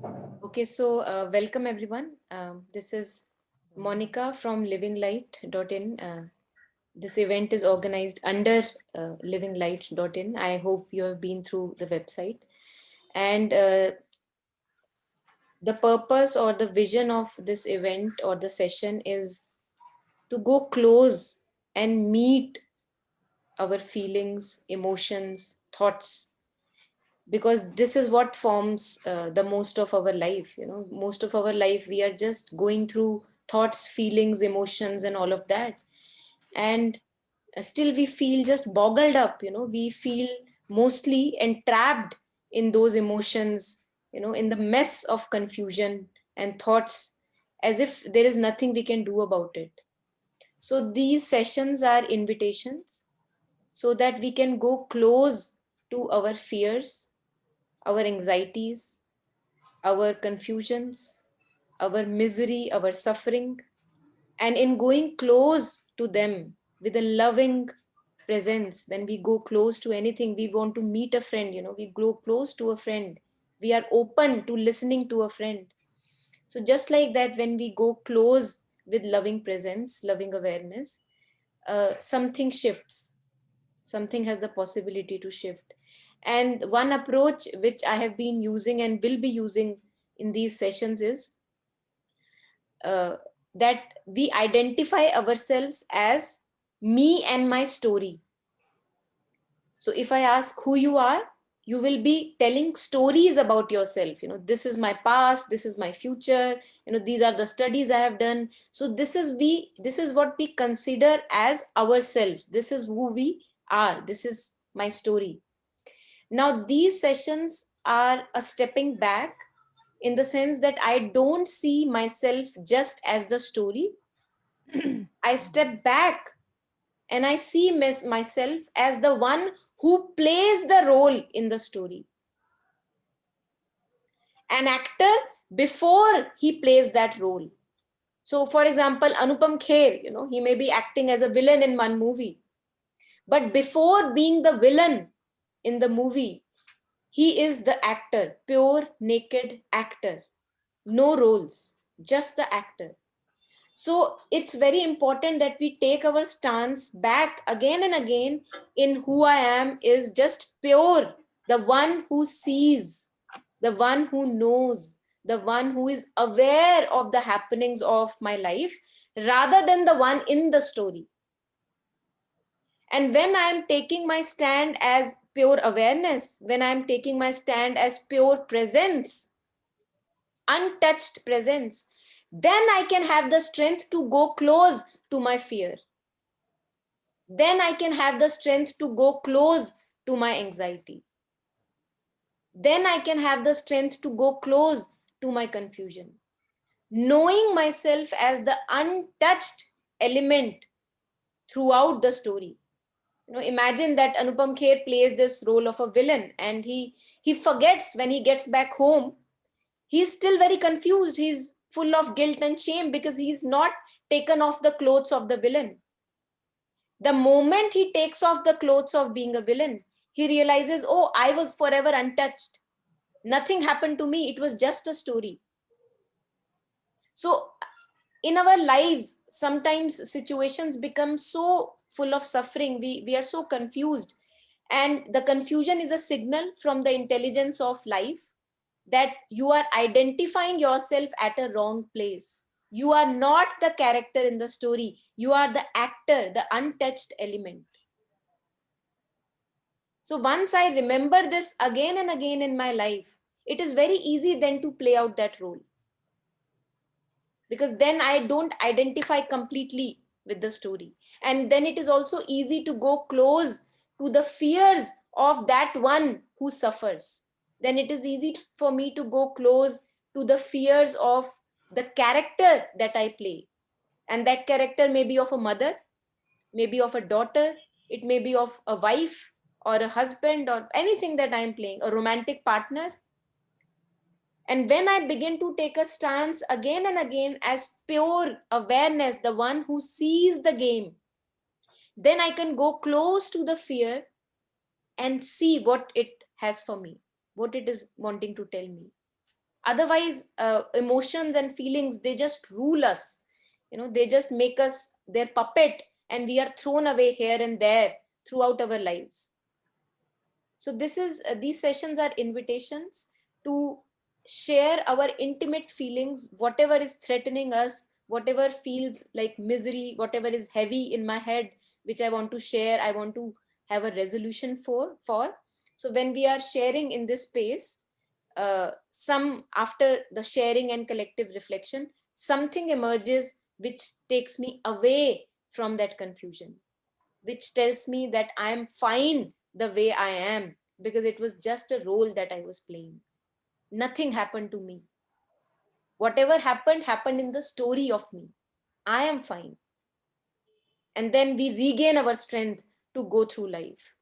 Okay, so welcome everyone. This is Monica from livinglight.in. This event is organized under livinglight.in. I hope you have been through the website. And the purpose or the vision of this event or the session is to go close and meet our feelings, emotions, thoughts, because this is what forms the most of our life. Most of our life we are just going through thoughts, feelings, emotions and all of that, and still we feel just boggled up. We feel mostly entrapped in those emotions, in the mess of confusion and thoughts, as if there is nothing we can do about it. So these sessions are invitations so that we can go close to our fears, our anxieties, our confusions, our misery, our suffering. And in going close to them with a loving presence, when we go close to anything, we want to meet a friend, we go close to a friend. We are open to listening to a friend. So, just like that, when we go close with loving presence, loving awareness, something shifts, something has the possibility to shift. And one approach which I have been using and will be using in these sessions is uh, that we identify ourselves as me and my story. So if I ask who you are, you will be telling stories about yourself. This is my past, this is my future, these are the studies I have done. So this is what we consider as ourselves. This is who we are. This is my story. Now, these sessions are a stepping back, in the sense that I don't see myself just as the story. I step back and I see myself as the one who plays the role in the story. An actor before he plays that role. So, for example, Anupam Kher, he may be acting as a villain in one movie, but before being the villain in the movie, he is the actor, pure, naked actor. No roles, just the actor. So it's very important that we take our stance back again and again in who I am is just pure, the one who sees, the one who knows, the one who is aware of the happenings of my life, rather than the one in the story. And when I am taking my stand as pure awareness, when I am taking my stand as pure presence, untouched presence, then I can have the strength to go close to my fear. Then I can have the strength to go close to my anxiety. Then I can have the strength to go close to my confusion. Knowing myself as the untouched element throughout the story. Imagine that Anupam Kher plays this role of a villain, and he forgets when he gets back home. He's still very confused. He's full of guilt and shame because he's not taken off the clothes of the villain. The moment he takes off the clothes of being a villain, he realizes, oh, I was forever untouched. Nothing happened to me. It was just a story. So, in our lives, sometimes situations become so full of suffering. We are so confused. And the confusion is a signal from the intelligence of life that you are identifying yourself at a wrong place. You are not the character in the story. You are the actor, the untouched element. So once I remember this again and again in my life, it is very easy then to play out that role. Because then I don't identify completely with the story. And then it is also easy to go close to the fears of that one who suffers. Then it is easy for me to go close to the fears of the character that I play. And that character may be of a mother, maybe of a daughter, it may be of a wife or a husband or anything that I'm playing, a romantic partner. And when I begin to take a stance again and again as pure awareness, the one who sees the game, then I can go close to the fear and see what it has for me, what it is wanting to tell me. Otherwise, emotions and feelings, they just rule us. They just make us their puppet, and we are thrown away here and there throughout our lives. So these sessions are invitations to share our intimate feelings, whatever is threatening us, whatever feels like misery, whatever is heavy in my head, which I want to share, I want to have a resolution for. So when we are sharing in this space, some after the sharing and collective reflection, something emerges which takes me away from that confusion, which tells me that I am fine the way I am, because it was just a role that I was playing. Nothing happened to me. Whatever happened in the story of me. I am fine. And then we regain our strength to go through life.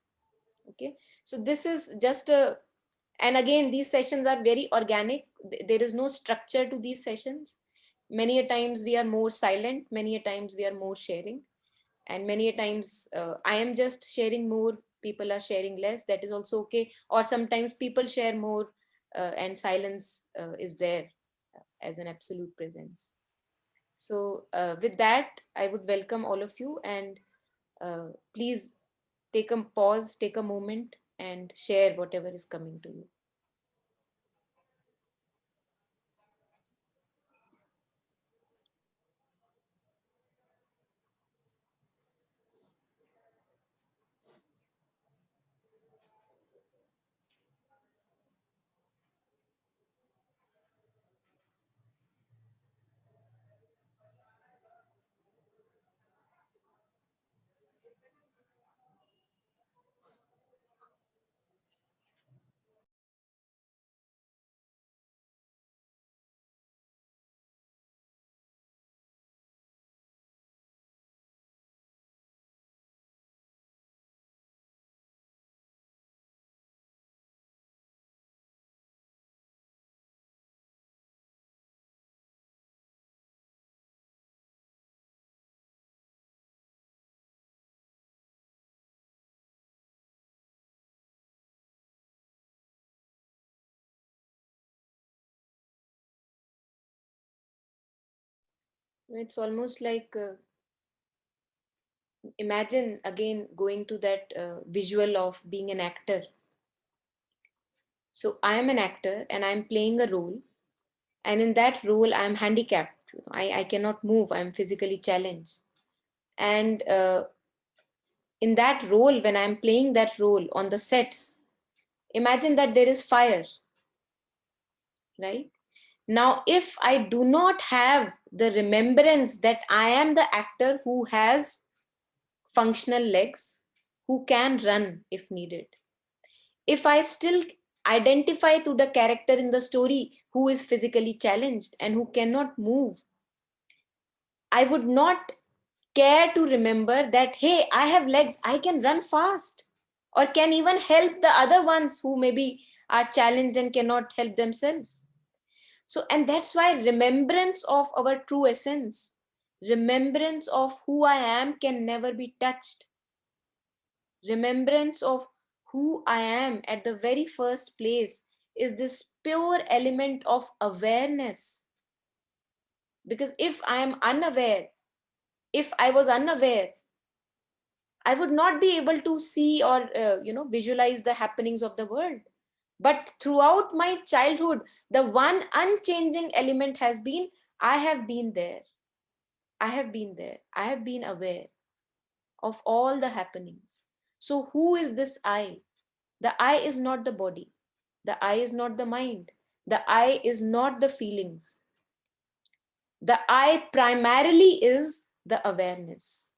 Okay. So this is just a, and again, these sessions are very organic. There is no structure to these sessions. Many a times we are more silent, many a times we are more sharing, and many a times I am just sharing more, people are sharing less, that is also okay. Or sometimes people share more, and silence is there as an absolute presence. So with that, I would welcome all of you, and please take a pause, take a moment, and share whatever is coming to you. It's almost like imagine again going to that visual of being an actor. So I am an actor and I'm playing a role, and in that role I'm handicapped. I cannot move, I'm physically challenged. And in that role, when I'm playing that role on the sets, imagine that there is fire, right? Now if I do not have the remembrance that I am the actor who has functional legs, who can run if needed, if I still identify to the character in the story who is physically challenged and who cannot move, I would not care to remember that, hey, I have legs, I can run fast, or can even help the other ones who maybe are challenged and cannot help themselves. So, and that's why remembrance of our true essence, remembrance of who I am can never be touched. Remembrance of who I am at the very first place is this pure element of awareness. Because if I am unaware, if I was unaware, I would not be able to see or visualize the happenings of the world. But throughout my childhood, the one unchanging element has been, I have been there. I have been there. I have been aware of all the happenings. So who is this I? The I is not the body. The I is not the mind. The I is not the feelings. The I primarily is the awareness.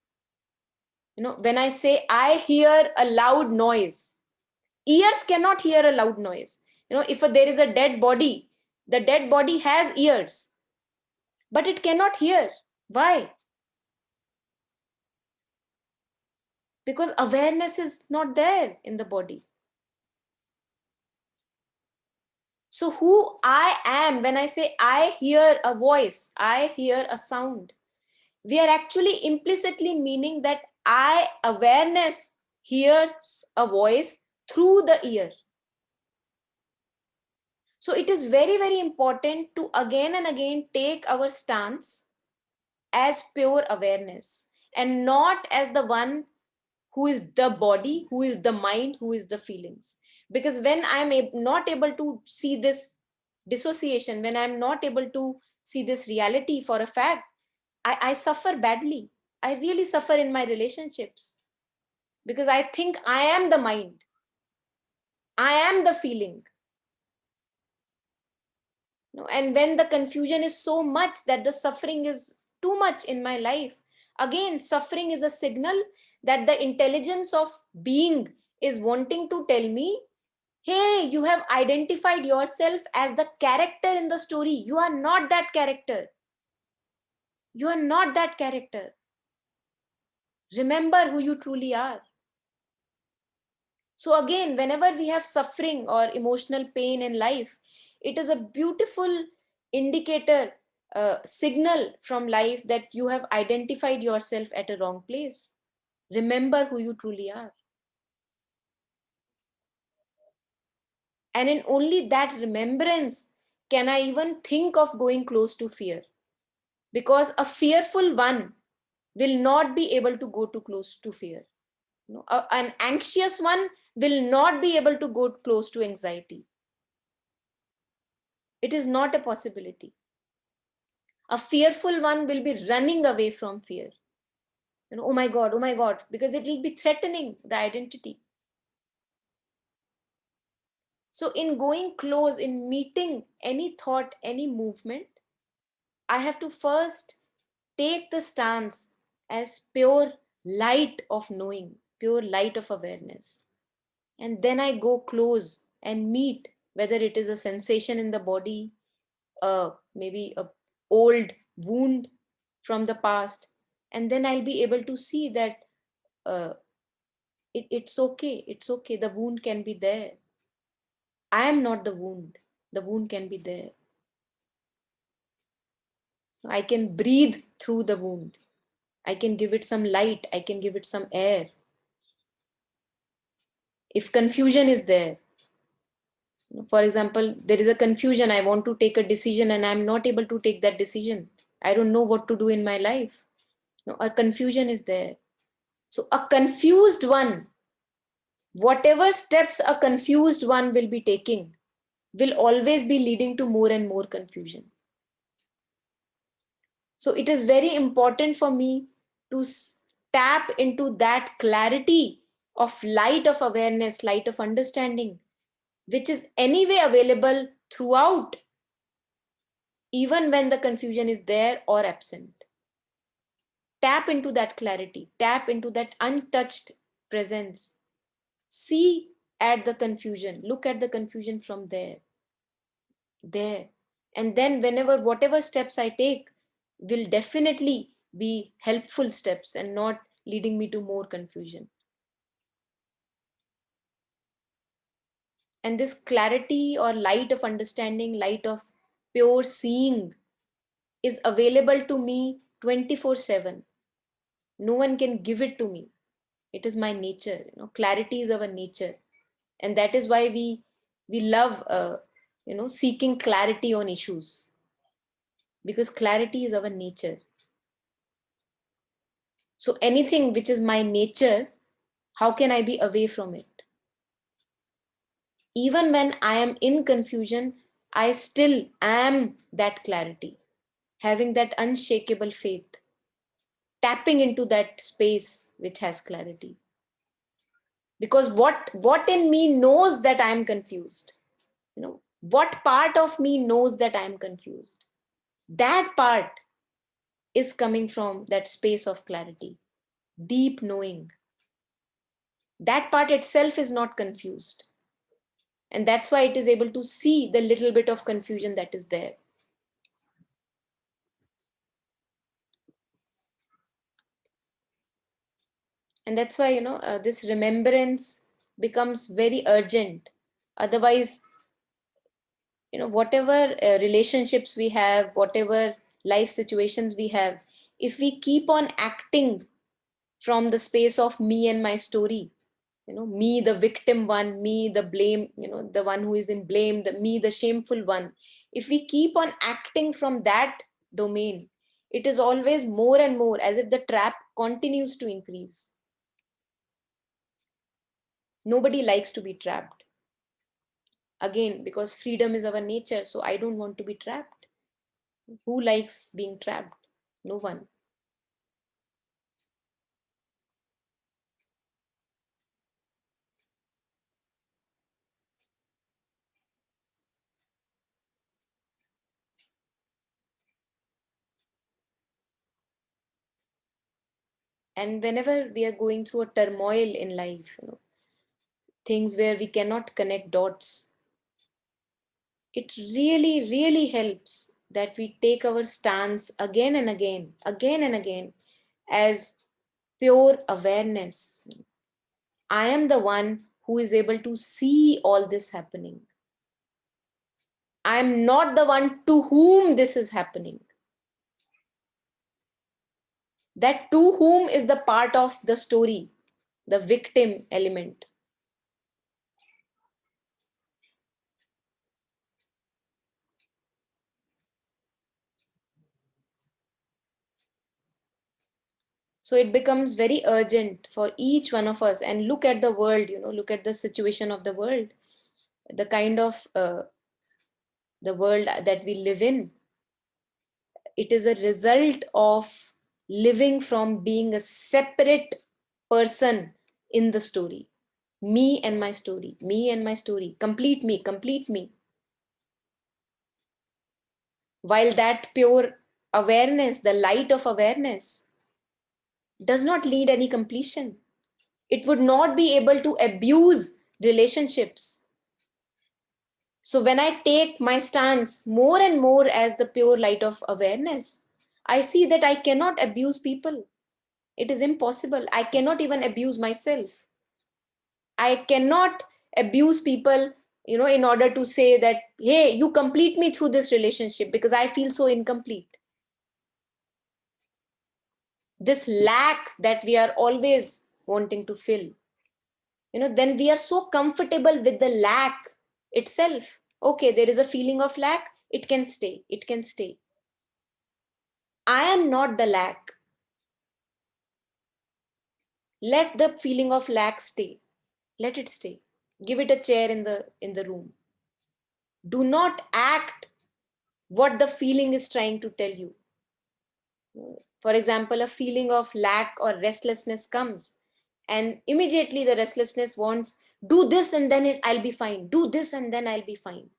When I say I hear a loud noise, ears cannot hear a loud noise. If there is a dead body, the dead body has ears, but it cannot hear. Why? Because awareness is not there in the body. So who I am, when I say I hear a voice, I hear a sound, we are actually implicitly meaning that I, awareness, hears a voice through the ear. So it is very, very important to again and again take our stance as pure awareness and not as the one who is the body, who is the mind, who is the feelings. Because when I'm not able to see this dissociation, when I'm not able to see this reality for a fact, I suffer badly. I really suffer in my relationships because I think I am the mind, I am the feeling. And when the confusion is so much that the suffering is too much in my life, again, suffering is a signal that the intelligence of being is wanting to tell me, hey, you have identified yourself as the character in the story. You are not that character. You are not that character. Remember who you truly are. So again, whenever we have suffering or emotional pain in life, it is a beautiful indicator, signal from life that you have identified yourself at a wrong place. Remember who you truly are. And in only that remembrance can I even think of going close to fear. Because a fearful one will not be able to go too close to fear. An anxious one will not be able to go close to anxiety. It is not a possibility. A fearful one will be running away from fear. Oh my God, because it will be threatening the identity. So in going close, in meeting any thought, any movement, I have to first take the stance as pure light of knowing, pure light of awareness. And then I go close and meet whether it is a sensation in the body, maybe a old wound from the past, and then I'll be able to see that uh, it's okay, it's okay, the wound can be there. I am not the wound can be there. I can breathe through the wound. I can give it some light, I can give it some air. If confusion is there, for example, there is a confusion, I want to take a decision and I'm not able to take that decision, I don't know what to do in my life. A confusion is there. So a confused one, whatever steps a confused one will be taking, will always be leading to more and more confusion. So it is very important for me to tap into that clarity of light of awareness, light of understanding, which is anyway available throughout, even when the confusion is there or absent. Tap into that clarity, tap into that untouched presence. See at the confusion, look at the confusion from there. And then whenever, whatever steps I take will definitely be helpful steps and not leading me to more confusion. And this clarity or light of understanding, light of pure seeing is available to me 24/7. No one can give it to me. It is my nature. Clarity is our nature. And that is why we love seeking clarity on issues, because clarity is our nature. So anything which is my nature, how can I be away from it? Even when I am in confusion, I still am that clarity, having that unshakable faith, tapping into that space which has clarity. Because what in me knows that I am confused? What part of me knows that I am confused? That part is coming from that space of clarity, deep knowing. That part itself is not confused. And that's why it is able to see the little bit of confusion that is there. And that's why, this remembrance becomes very urgent. Otherwise, whatever relationships we have, whatever life situations we have, if we keep on acting from the space of me and my story, Me, the victim one, me, the blame, the one who is in blame, me, the shameful one. If we keep on acting from that domain, it is always more and more as if the trap continues to increase. Nobody likes to be trapped. Again, because freedom is our nature, so I don't want to be trapped. Who likes being trapped? No one. And whenever we are going through a turmoil in life, things where we cannot connect dots, it really, really helps that we take our stance again and again, as pure awareness. I am the one who is able to see all this happening. I am not the one to whom this is happening. That to whom is the part of the story, the victim element. So it becomes very urgent for each one of us, and look at the world, look at the situation of the world, the kind of the world that we live in. It is a result of living from being a separate person in the story. Me and my story, me and my story, complete me. While that pure awareness, the light of awareness, does not need any completion. It would not be able to abuse relationships. So when I take my stance more and more as the pure light of awareness, I see that I cannot abuse people. It is impossible. I cannot even abuse myself. I cannot abuse people, in order to say that, hey, you complete me through this relationship, because I feel so incomplete. This lack that we are always wanting to fill, then we are so comfortable with the lack itself. Okay, there is a feeling of lack, it can stay. I am not the lack. Let the feeling of lack stay. Let it stay. Give it a chair in the room. Do not act what the feeling is trying to tell you. For example, a feeling of lack or restlessness comes, and immediately the restlessness wants, do this and then I'll be fine. Do this and then I'll be fine.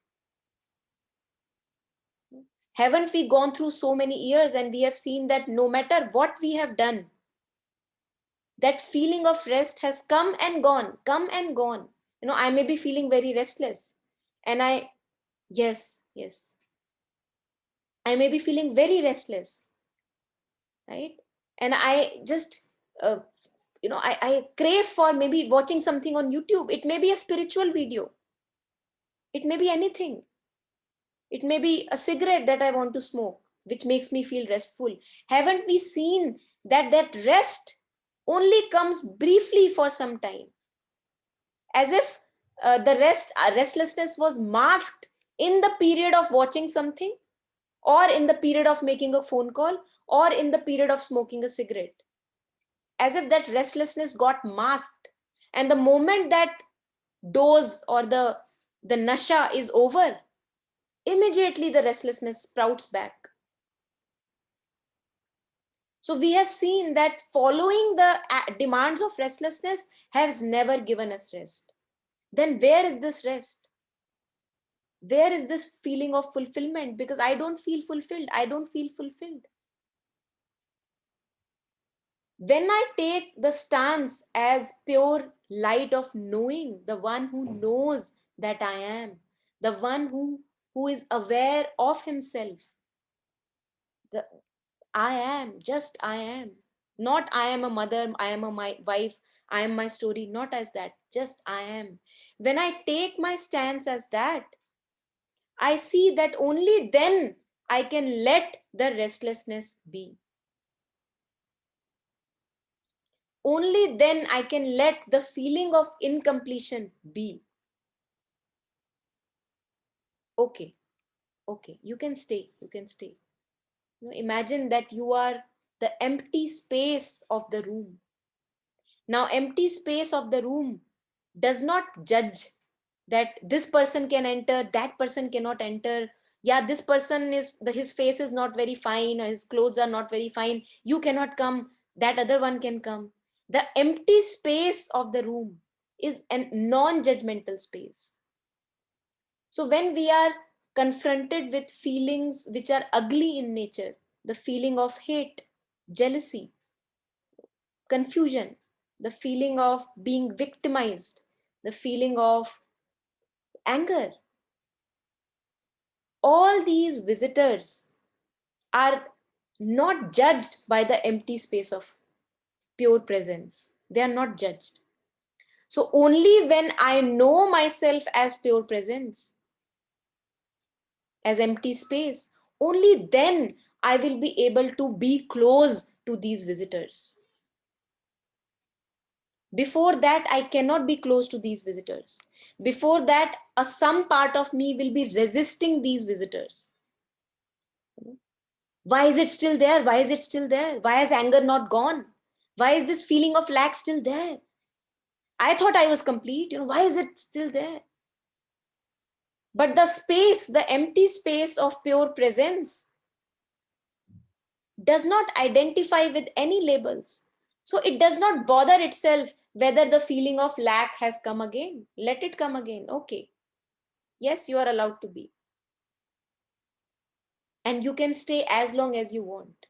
Haven't we gone through so many years and we have seen that no matter what we have done, that feeling of rest has come and gone, come and gone. I may be feeling very restless, and yes, I may be feeling very restless, right? And I just, uh, I crave for maybe watching something on YouTube. It may be a spiritual video, it may be anything. It may be a cigarette that I want to smoke, which makes me feel restful. Haven't we seen that rest only comes briefly for some time? As if the restlessness was masked in the period of watching something, or in the period of making a phone call, or in the period of smoking a cigarette. As if that restlessness got masked. And the moment that dose or the nasha is over, immediately the restlessness sprouts back. So we have seen that following the demands of restlessness has never given us rest. Then where is this rest? Where is this feeling of fulfillment? Because I don't feel fulfilled. I don't feel fulfilled. When I take the stance as pure light of knowing, the one who knows that I am, the one who is aware of himself, the I am, just I am. Not I am a mother, I am my wife, I am my story, not as that, just I am. When I take my stance as that, I see that only then I can let the restlessness be. only then I can let the feeling of incompletion be. Okay, okay, you can stay, you can stay. Imagine that you are the empty space of the room. Now, empty space of the room does not judge that this person can enter, that person cannot enter. Yeah, this person his face is not very fine, or his clothes are not very fine. You cannot come, that other one can come. The empty space of the room is a non-judgmental space. So when we are confronted with feelings which are ugly in nature, the feeling of hate, jealousy, confusion, the feeling of being victimized, the feeling of anger, all these visitors are not judged by the empty space of pure presence. They are not judged. So only when I know myself as pure presence, as empty space, only then I will be able to be close to these visitors. Before that, I cannot be close to these visitors. Before that, some part of me will be resisting these visitors. Why is it still there? Why is it still there? Why has anger not gone? Why is this feeling of lack still there? I thought I was complete. Why is it still there? But the space, the empty space of pure presence, does not identify with any labels. So it does not bother itself whether the feeling of lack has come again. Let it come again. Okay. Yes, you are allowed to be. And you can stay as long as you want.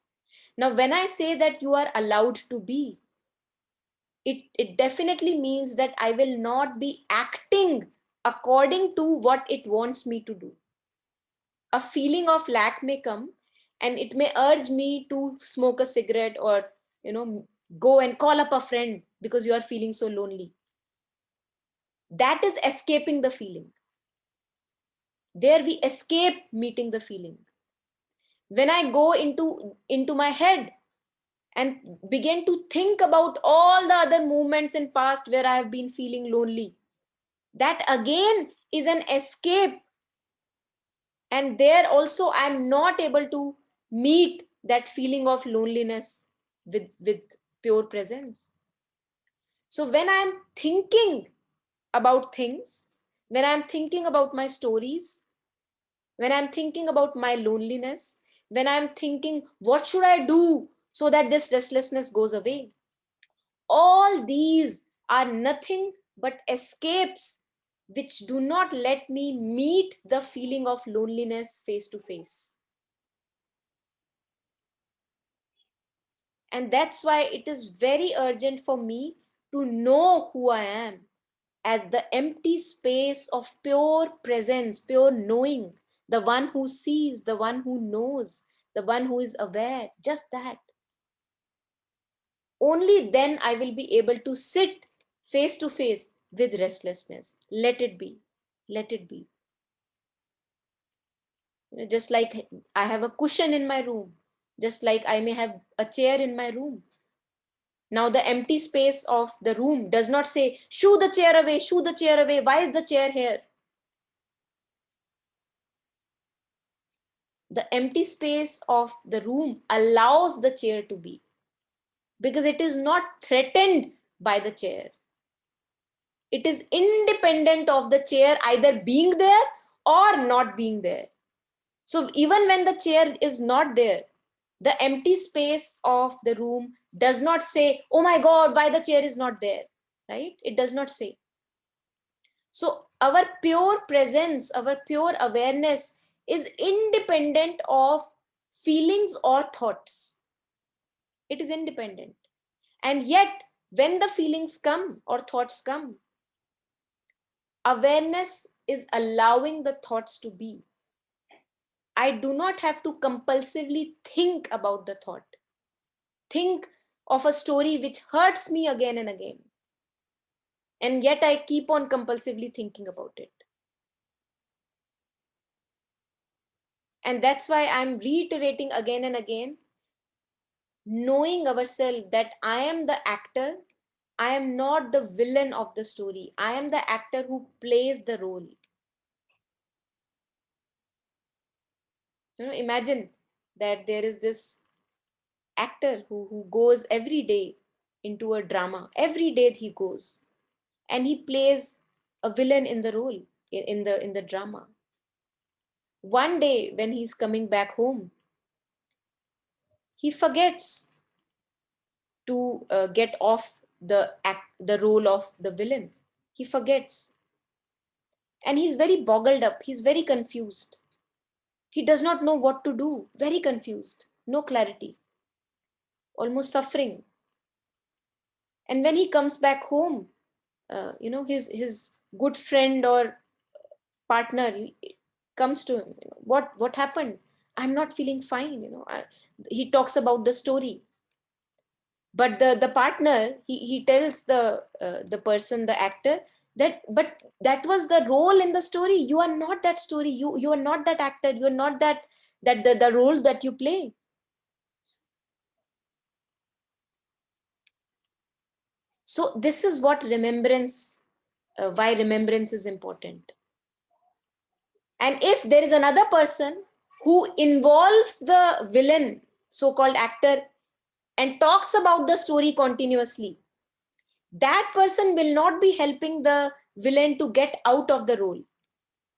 Now, when I say that you are allowed to be, it definitely means that I will not be acting according to what it wants me to do. A feeling of lack may come and it may urge me to smoke a cigarette, or go and call up a friend because you are feeling so lonely. That is escaping the feeling. There we escape meeting the feeling. When I go into my head and begin to think about all the other moments in past where I have been feeling lonely, that again is an escape. And there also I'm not able to meet that feeling of loneliness with pure presence. So when I'm thinking about things, when I'm thinking about my stories, when I'm thinking about my loneliness, when I'm thinking what should I do so that this restlessness goes away, all these are nothing but escapes which do not let me meet the feeling of loneliness face to face. And that's why it is very urgent for me to know who I am as the empty space of pure presence, pure knowing, the one who sees, the one who knows, the one who is aware, just that. Only then I will be able to sit face to face with restlessness. Let it be. Let it be. Just like I have a cushion in my room, just like I may have a chair in my room. Now the empty space of the room does not say, shoo the chair away, shoo the chair away. Why is the chair here? The empty space of the room allows the chair to be, because it is not threatened by the chair. It is independent of the chair either being there or not being there. So even when the chair is not there, the empty space of the room does not say, oh my God, why the chair is not there, right? It does not say. So our pure presence, our pure awareness is independent of feelings or thoughts. It is independent. And yet, when the feelings come or thoughts come, awareness is allowing the thoughts to be. I do not have to compulsively think about the thought. Think of a story which hurts me again and again. And yet I keep on compulsively thinking about it. And that's why I'm reiterating again and again, knowing ourselves that I am the actor I am not the villain of the story. I am the actor who plays the role. Imagine that there is this actor who goes every day into a drama. Every day he goes and he plays a villain in the role, in the drama. One day when he's coming back home, he forgets to get off the role of the villain. He forgets, and he's very boggled up. He's very confused. He does not know what to do. Very confused, no clarity, almost suffering. And when he comes back home, his good friend or partner comes to him. What happened? I'm not feeling fine. He talks about the story, but the partner, he tells the person, the actor, that but that was the role in the story. You are not that story. You are not that actor. You are not the role that you play. So this is what remembrance, why remembrance is important. And if there is another person who involves the villain, so-called actor, and talks about the story continuously, that person will not be helping the villain to get out of the role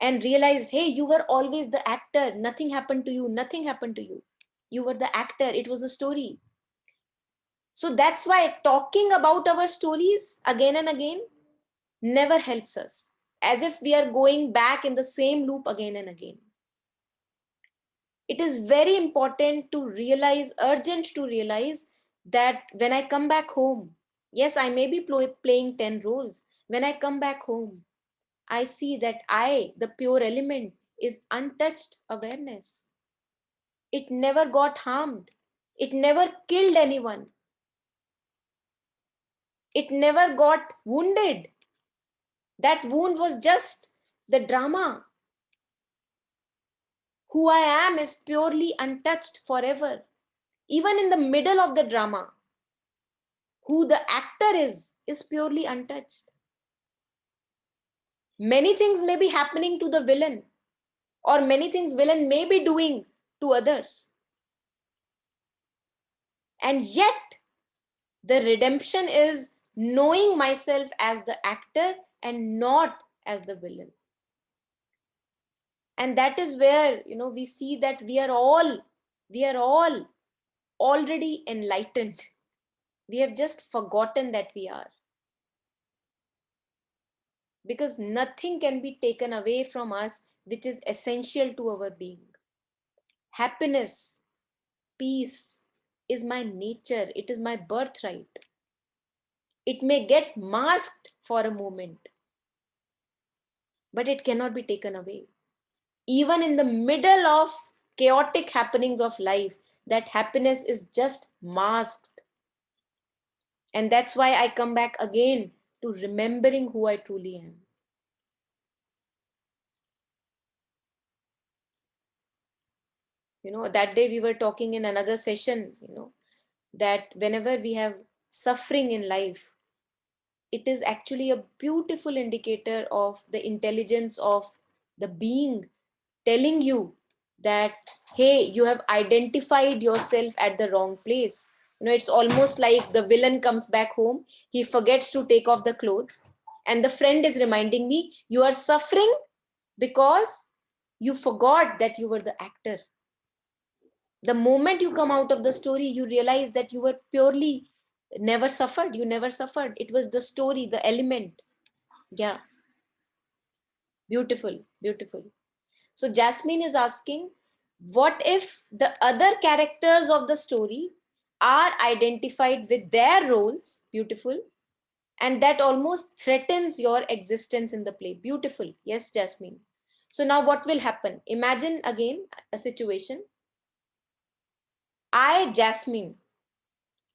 and realize, hey, you were always the actor. Nothing happened to you. Nothing happened to you. You were the actor. It was a story. So that's why talking about our stories again and again never helps us, as if we are going back in the same loop again and again. It is very important to realize, urgent to realize, that when I come back home, yes, I may be playing 10 roles. When I come back home, I see that I, the pure element, is untouched awareness. It never got harmed. It never killed anyone. It never got wounded. That wound was just the drama. Who I am is purely untouched forever. Even in the middle of the drama, who the actor is purely untouched. Many things may be happening to the villain, or many things villain may be doing to others. And yet, the redemption is knowing myself as the actor and not as the villain. And that is where, we see that we are all already enlightened. We have just forgotten that we are. Because nothing can be taken away from us which is essential to our being. Happiness, peace is my nature. It is my birthright. It may get masked for a moment, but it cannot be taken away. Even in the middle of chaotic happenings of life, that happiness is just masked. And that's why I come back again to remembering who I truly am. That day we were talking in another session, that whenever we have suffering in life, it is actually a beautiful indicator of the intelligence of the being telling you that, hey, you have identified yourself at the wrong place. It's almost like the villain comes back home, he forgets to take off the clothes, and the friend is reminding me, you are suffering because you forgot that you were the actor. The moment you come out of the story, you realize that you were purely never suffered. You never suffered. It was the story, the element. Yeah. Beautiful. Beautiful. So Jasmine is asking, what if the other characters of the story are identified with their roles? Beautiful. And that almost threatens your existence in the play. Beautiful. Yes, Jasmine. So now what will happen? Imagine again a situation. I, Jasmine,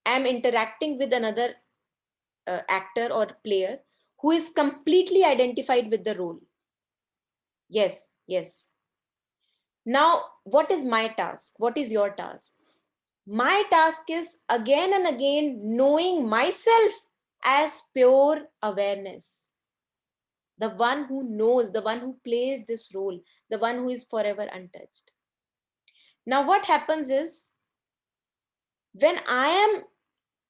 am interacting with another actor or player who is completely identified with the role. Yes, yes. Now, what is my task? What is your task? My task is again and again knowing myself as pure awareness, the one who knows, the one who plays this role, the one who is forever untouched. Now, what happens is, when I am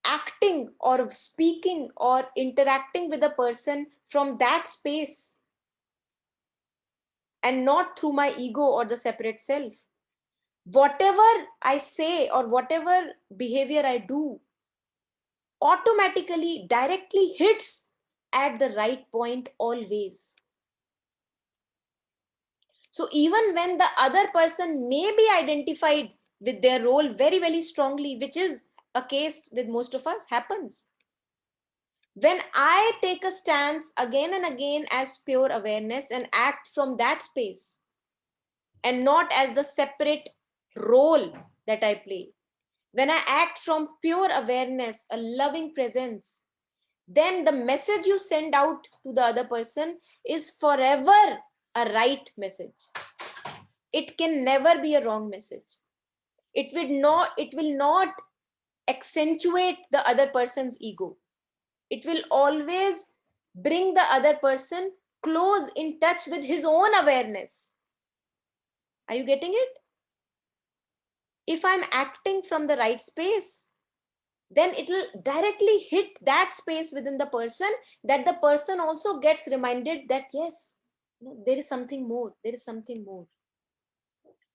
acting or speaking or interacting with a person from that space and not through my ego or the separate self, whatever I say or whatever behavior I do automatically directly hits at the right point always. So even when the other person may be identified with their role very, very strongly, which is a case with most of us, happens. When I take a stance again and again as pure awareness and act from that space and not as the separate role that I play, when I act from pure awareness, a loving presence, then the message you send out to the other person is forever a right message. It can never be a wrong message. It will not accentuate the other person's ego. It will always bring the other person close in touch with his own awareness. Are you getting it? If I'm acting from the right space, then it will directly hit that space within the person, that the person also gets reminded that yes, there is something more, there is something more.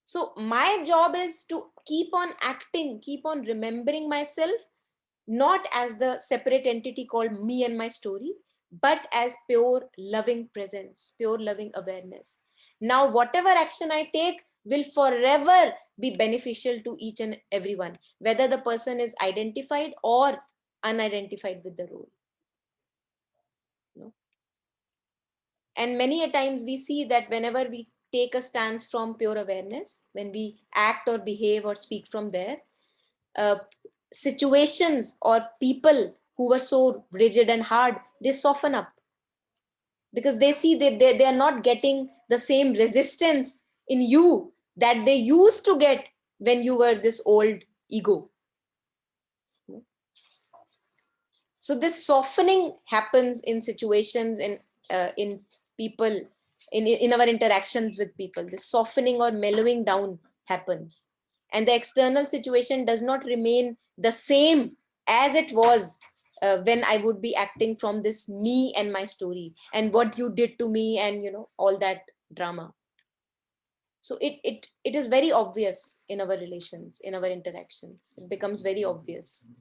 So my job is to keep on acting, keep on remembering myself, not as the separate entity called me and my story, but as pure loving presence, pure loving awareness. Now, whatever action I take will forever be beneficial to each and everyone, whether the person is identified or unidentified with the role. You know? And many a times we see that whenever we take a stance from pure awareness, when we act or behave or speak from there, uh, situations or people who were so rigid and hard, they soften up, because they see that they are not getting the same resistance in you that they used to get when you were this old ego. So this softening happens in situations, in people, in our interactions with people. This softening or mellowing down happens, and the external situation does not remain the same as it was when I would be acting from this me and my story and what you did to me, and all that drama. So it is very obvious in our relations, in our interactions. It becomes very obvious.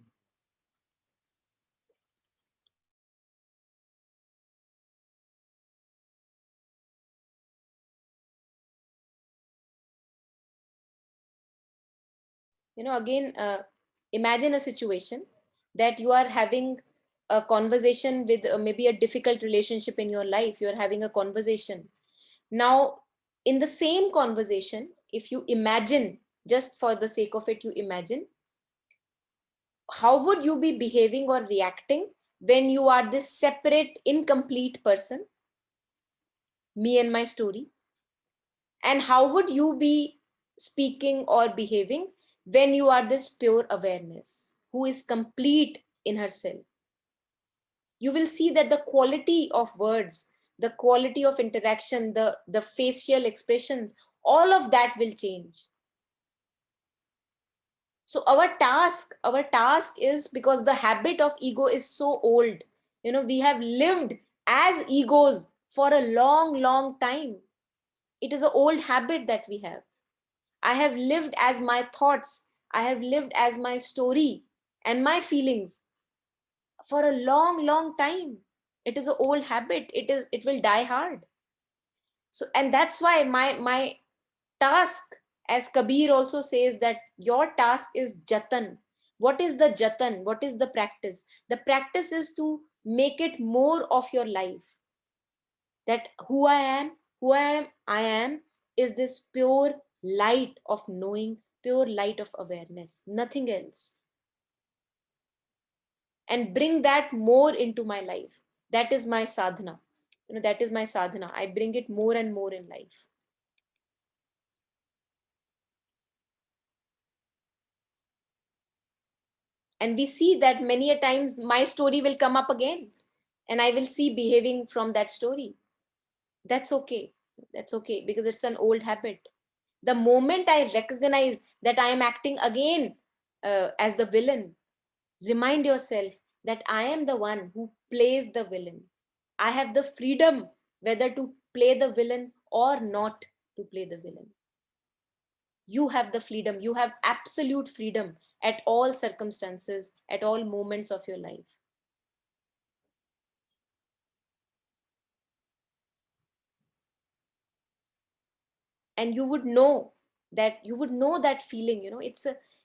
Again, imagine a situation that you are having a conversation with maybe a difficult relationship in your life. You're having a conversation. Now, in the same conversation, if you imagine, just for the sake of it, you imagine, how would you be behaving or reacting when you are this separate, incomplete person, me and my story? And how would you be speaking or behaving when you are this pure awareness who is complete in herself? You will see that the quality of words, the quality of interaction, the facial expressions, all of that will change. So our task is, because the habit of ego is so old, we have lived as egos for a long, long time. It is an old habit that we have. I have lived as my thoughts. I have lived as my story and my feelings for a long, long time. It is an old habit. It will die hard. So, and that's why my task, as Kabir also says, that your task is jatan. What is the jatan? What is the practice? The practice is to make it more of your life. That who I am is this pure light of knowing, pure light of awareness, nothing else. And bring that more into my life. That is my sadhana. That is my sadhana. I bring it more and more in life. And we see that many a times my story will come up again and I will see behaving from that story. That's okay. That's okay, because it's an old habit. The moment I recognize that I am acting again as the villain, remind yourself that I am the one who plays the villain. I have the freedom whether to play the villain or not to play the villain. You have the freedom. You have absolute freedom at all circumstances, at all moments of your life. And you would know that feeling,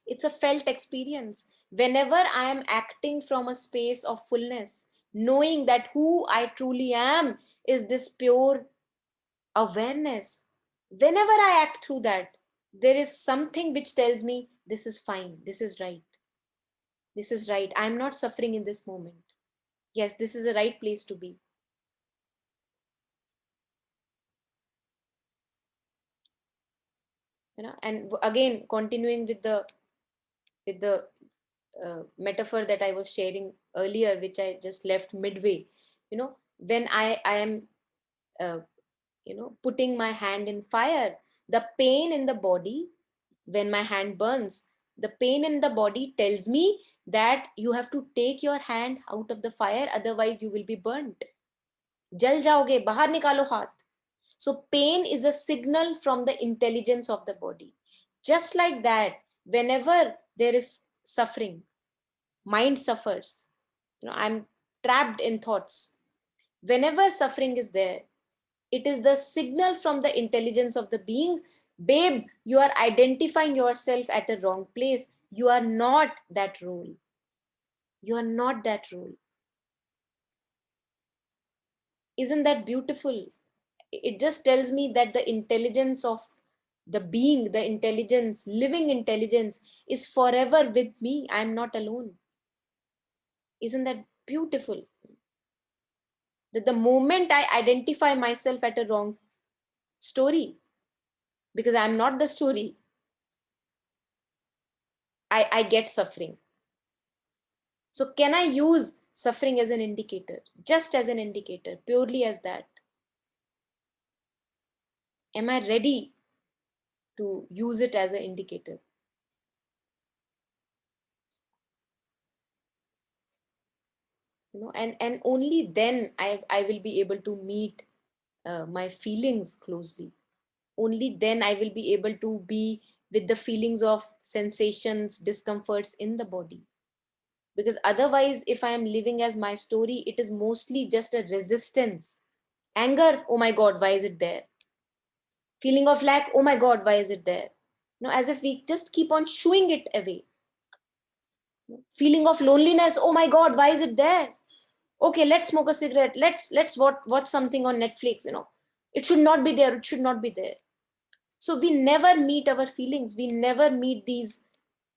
it's a felt experience. Whenever I am acting from a space of fullness, knowing that who I truly am is this pure awareness, whenever I act through that, there is something which tells me this is fine, this is right, I'm not suffering in this moment. Yes, this is the right place to be. And again, continuing with the metaphor that I was sharing earlier, which I just left midway. When I am uh, putting my hand in fire, the pain in the body, when my hand burns, the pain in the body tells me that you have to take your hand out of the fire, otherwise you will be burnt. Jal jaoge, bahar nikalo haath. So pain is a signal from the intelligence of the body. Just like that, whenever there is suffering, mind suffers. I'm trapped in thoughts. Whenever suffering is there, it is the signal from the intelligence of the being. Babe, you are identifying yourself at a wrong place. You are not that role. You are not that role. Isn't that beautiful? It just tells me that the intelligence of the being, the intelligence, living intelligence, is forever with me. I'm not alone. Isn't that beautiful? That the moment I identify myself at a wrong story, because I'm not the story, I get suffering. So can I use suffering as an indicator, just as an indicator, purely as that? Am I ready to use it as an indicator? And only then I will be able to meet my feelings closely. Only then I will be able to be with the feelings of sensations, discomforts in the body. Because otherwise, if I am living as my story, it is mostly just a resistance. Anger, oh my God, why is it there? Feeling of lack, oh my God, why is it there? As if we just keep on shooing it away. Feeling of loneliness, oh my God, why is it there? Okay, let's smoke a cigarette. Let's watch something on Netflix. It should not be there. It should not be there. So we never meet our feelings. We never meet these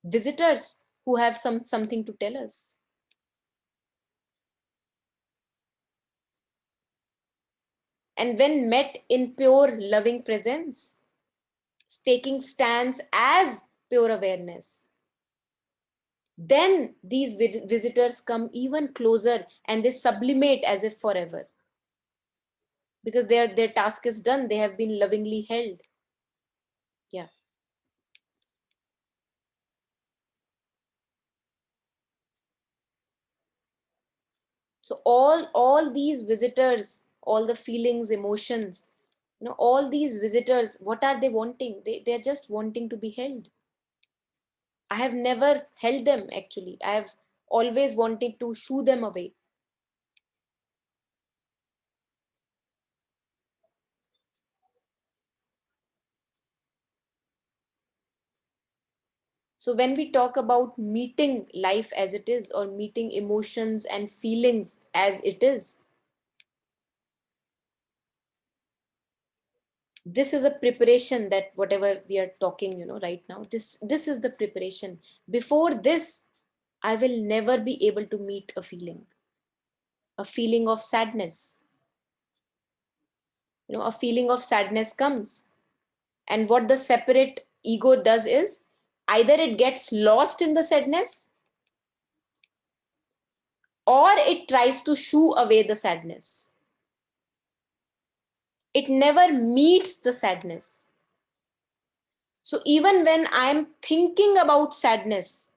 visitors who have something to tell us. And when met in pure loving presence, taking stance as pure awareness, then these visitors come even closer and they sublimate as if forever, because their task is done. They have been lovingly held. Yeah. So all these visitors, all the feelings, emotions, all these visitors, what are they wanting? They're just wanting to be held. I have never held them, actually. I have always wanted to shoo them away. So when we talk about meeting life as it is, or meeting emotions and feelings as it is, this is a preparation, that whatever we are talking, right now, this is the preparation. Before this, I will never be able to meet a feeling of sadness. A feeling of sadness comes, and what the separate ego does is, either it gets lost in the sadness, or it tries to shoo away the sadness. It never meets the sadness. So even when I'm thinking about sadness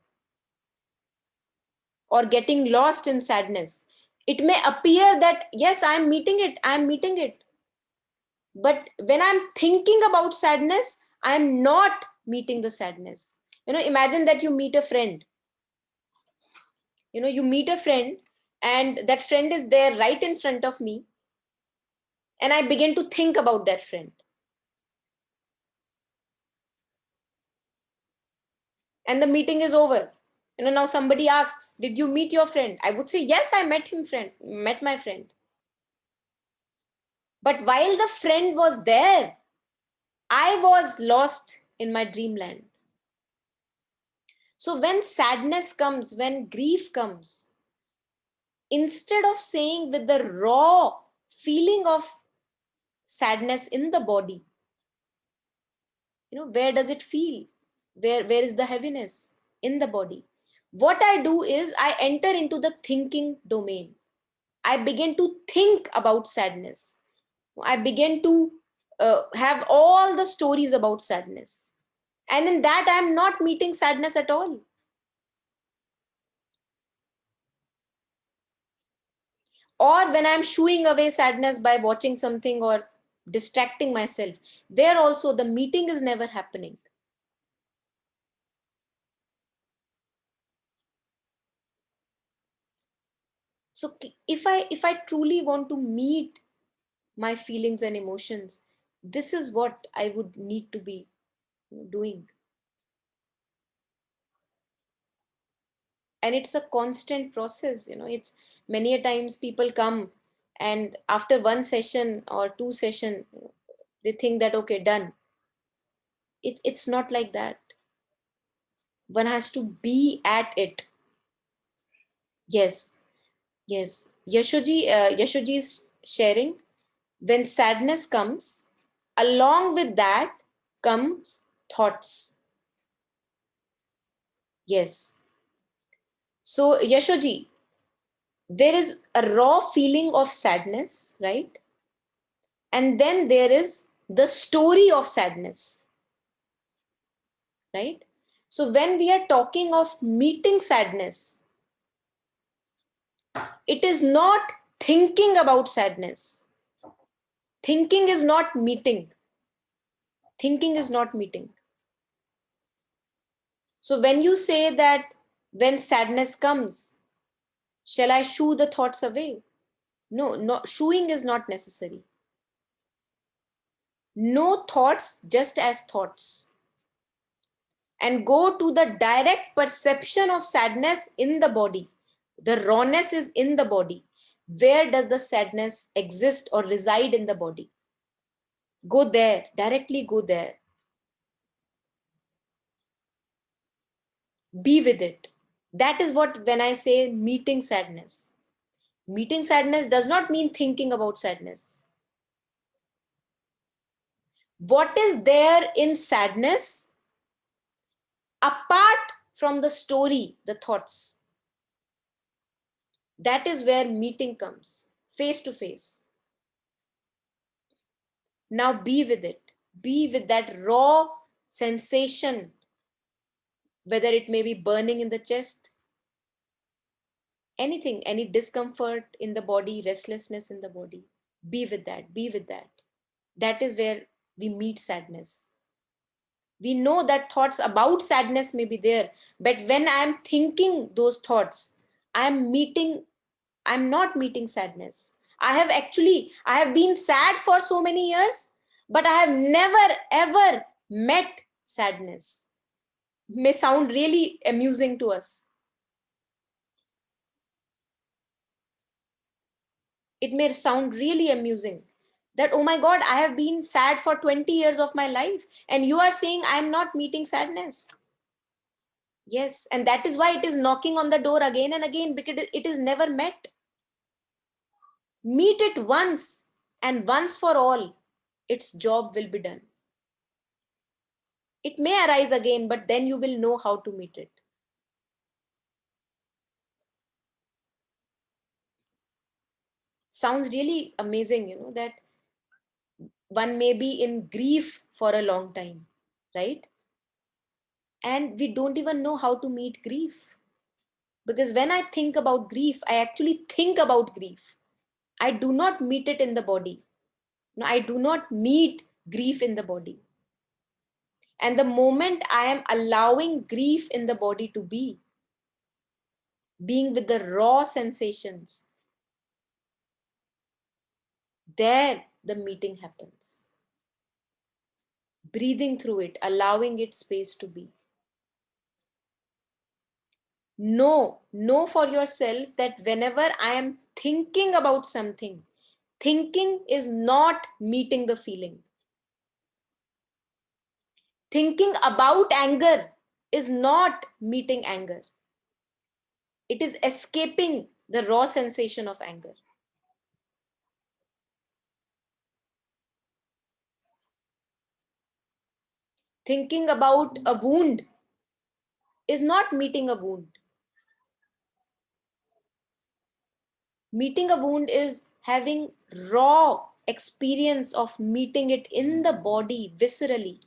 or getting lost in sadness, it may appear that yes, I'm meeting it. But when I'm thinking about sadness, I'm not meeting the sadness. Imagine that you meet a friend. You meet a friend, and that friend is there right in front of me, and I begin to think about that friend. And the meeting is over. Now somebody asks, did you meet your friend? I would say, yes, I met my friend. But while the friend was there, I was lost in my dreamland. So when sadness comes, when grief comes, instead of saying with the raw feeling of sadness in the body, where does it feel? Where is the heaviness in the body? What I do is I enter into the thinking domain. I begin to think about sadness. I begin to have all the stories about sadness. And in that, I'm not meeting sadness at all. Or when I'm shooing away sadness by watching something or distracting myself, there also the meeting is never happening. So if I truly want to meet my feelings and emotions, this is what I would need to be doing. And it's a constant process. It's many a times people come, and after one session or two session, they think that okay, done. It's not like that. One has to be at it. Yes yes Yashoji is sharing, when sadness comes, along with that comes thoughts. Yes. So Yashoji, there is a raw feeling of sadness, right? And then there is the story of sadness, right? So when we are talking of meeting sadness, it is not thinking about sadness. Thinking is not meeting. Thinking is not meeting. So when you say that when sadness comes, shall I shoo the thoughts away? No, no, shooing is not necessary. No thoughts, just as thoughts. And go to the direct perception of sadness in the body. The rawness is in the body. Where does the sadness exist or reside in the body? Go there, directly go there. Be with it. That is what, when I say meeting sadness. Meeting sadness does not mean thinking about sadness. What is there in sadness apart from the story, the thoughts? That is where meeting comes, face to face. Now be with it. Be with that raw sensation, whether it may be burning in the chest, anything, any discomfort in the body, restlessness in the body. Be with that. Be with that. That is where we meet sadness. We know that thoughts about sadness may be there, but when I'm thinking those thoughts, I'm not meeting sadness. I have been sad for so many years, but I have never ever met sadness. May sound really amusing to us. It may sound really amusing that, oh my God, I have been sad for 20 years of my life, and you are saying I'm not meeting sadness. Yes, and that is why it is knocking on the door again and again, because it is never met. Meet it once, and once for all, its job will be done. It may arise again, but then you will know how to meet it. sounds really amazing, that one may be in grief for a long time, right? And we don't even know how to meet grief. Because when I think about grief, I actually think about grief. I do not meet it in the body. No, I do not meet grief in the body. And the moment I am allowing grief in the body to be, being with the raw sensations, there the meeting happens. Breathing through it, allowing it space to be. Know for yourself that whenever I am thinking about something, thinking is not meeting the feeling. Thinking about anger is not meeting anger. It is escaping the raw sensation of anger. Thinking about a wound is not meeting a wound. Meeting a wound is having raw experience of meeting it in the body viscerally,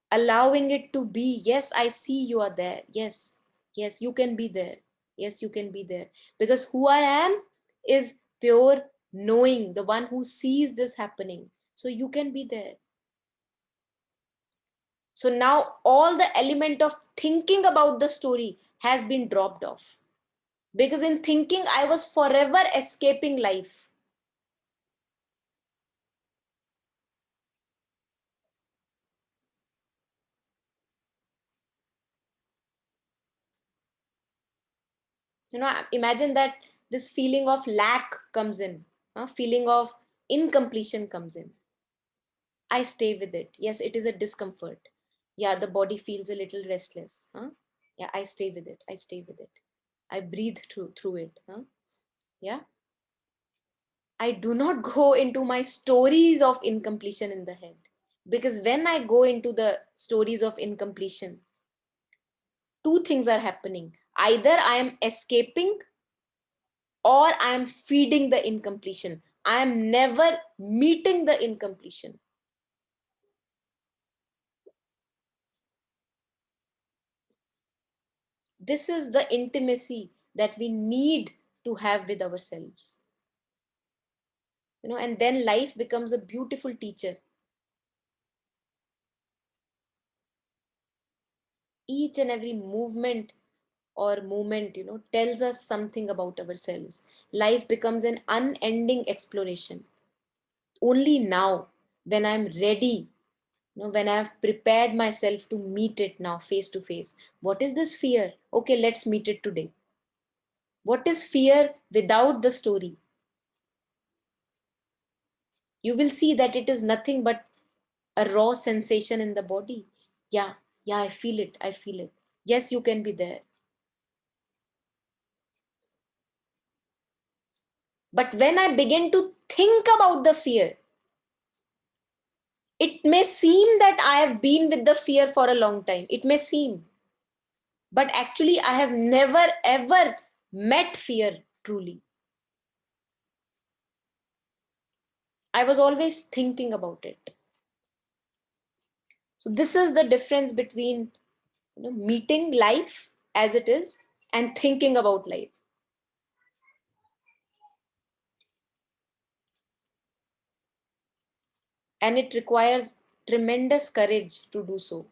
allowing it to be. Yes, I see you are there. Yes, you can be there. Yes, you can be there. Because who I am is pure knowing, the one who sees this happening. So you can be there. So now all the element of thinking about the story has been dropped off. Because in thinking, I was forever escaping life. Imagine that this feeling of lack comes in, feeling of incompletion comes in. I stay with it. Yes, it is a discomfort. Yeah, the body feels a little restless, yeah, I stay with it. I stay with it. I breathe through it, yeah. I do not go into my stories of incompletion in the head, because when I go into the stories of incompletion, two things are happening. Either I am escaping or I am feeding the incompletion. I am never meeting the incompletion. This is the intimacy that we need to have with ourselves. And then life becomes a beautiful teacher. Each and every movement or moment, tells us something about ourselves. Life becomes an unending exploration. Only now, when I'm ready, when I've prepared myself to meet it now face to face. What is this fear? Okay, let's meet it today. What is fear without the story? You will see that it is nothing but a raw sensation in the body. Yeah, yeah, I feel it. I feel it. Yes, you can be there. But when I begin to think about the fear, it may seem that I have been with the fear for a long time. It may seem. But actually, I have never ever met fear truly. I was always thinking about it. So this is the difference between meeting life as it is and thinking about life. And it requires tremendous courage to do so.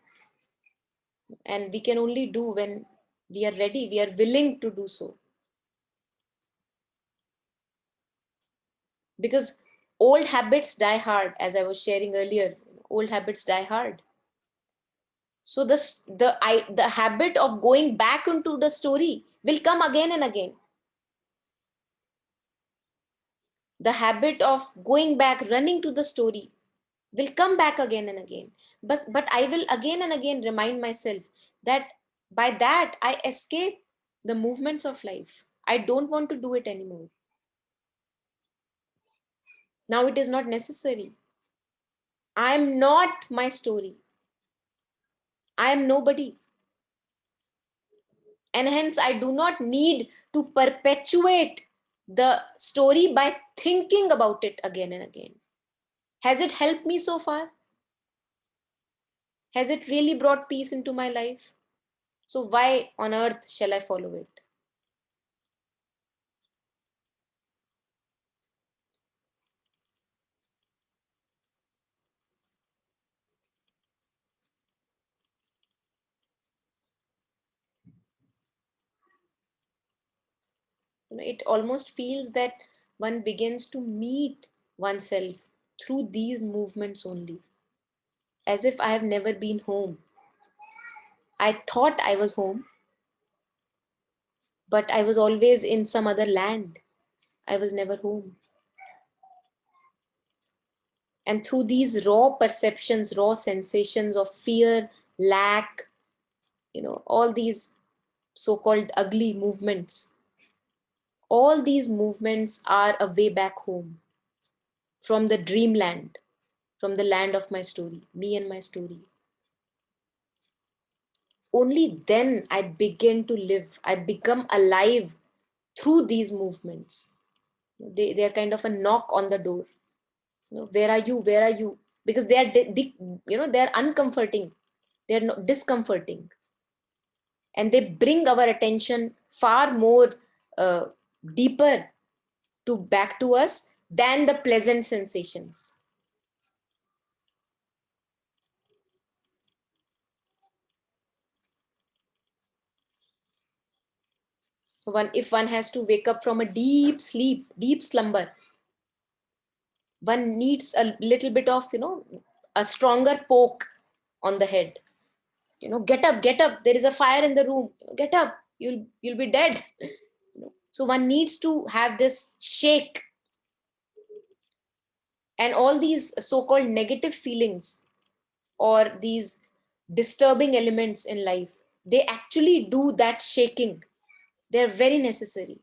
And we can only do when we are ready, we are willing to do so. Because old habits die hard, as I was sharing earlier. Old habits die hard. So the habit of going back into the story will come again and again. The habit of going back, running to the story, will come back again and again. But I will again and again remind myself that by that I escape the movements of life. I don't want to do it anymore. Now it is not necessary. I am not my story. I am nobody. And hence I do not need to perpetuate the story by thinking about it again and again. Has it helped me so far? Has it really brought peace into my life? So why on earth shall I follow it? It almost feels that one begins to meet oneself through these movements only, as if I have never been home. I thought I was home, but I was always in some other land. I was never home. And through these raw perceptions, raw sensations of fear, lack, all these so-called ugly movements, all these movements are a way back home from the dreamland, from the land of my story, me and my story. Only then I begin to live. I become alive through these movements. They are kind of a knock on the door. Where are you? Where are you? Because they are, they are uncomforting. They are not discomforting, and they bring our attention far more uh, deeper to back to us than the pleasant sensations. If one has to wake up from a deep sleep, deep slumber, one needs a little bit of, a stronger poke on the head. Get up, get up. There is a fire in the room. Get up. You'll be dead. So one needs to have this shake, and all these so-called negative feelings or these disturbing elements in life, they actually do that shaking. They're very necessary,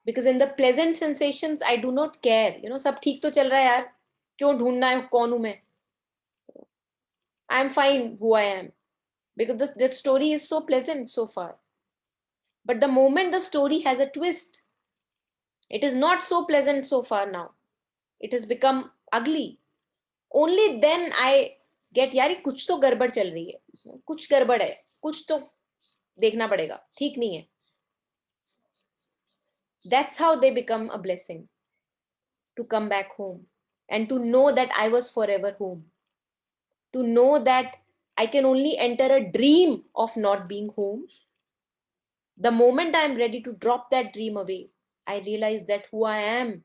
because in the pleasant sensations I do not care. सब ठीक तो चल रहा है यार, क्यों ढूंढना है कौन हूं मैं. I'm fine who I am, because the story is so pleasant so far. But the moment the story has a twist, it is not so pleasant so far now. It has become ugly. Only then I get, यार कुछ तो गड़बड़ चल रही है, कुछ गड़बड़ है, कुछ तो देखना पड़ेगा, ठीक नहीं है. That's how they become a blessing, to come back home and to know that I was forever home, to know that I can only enter a dream of not being home. The moment I'm ready to drop that dream away, I realize that who I am,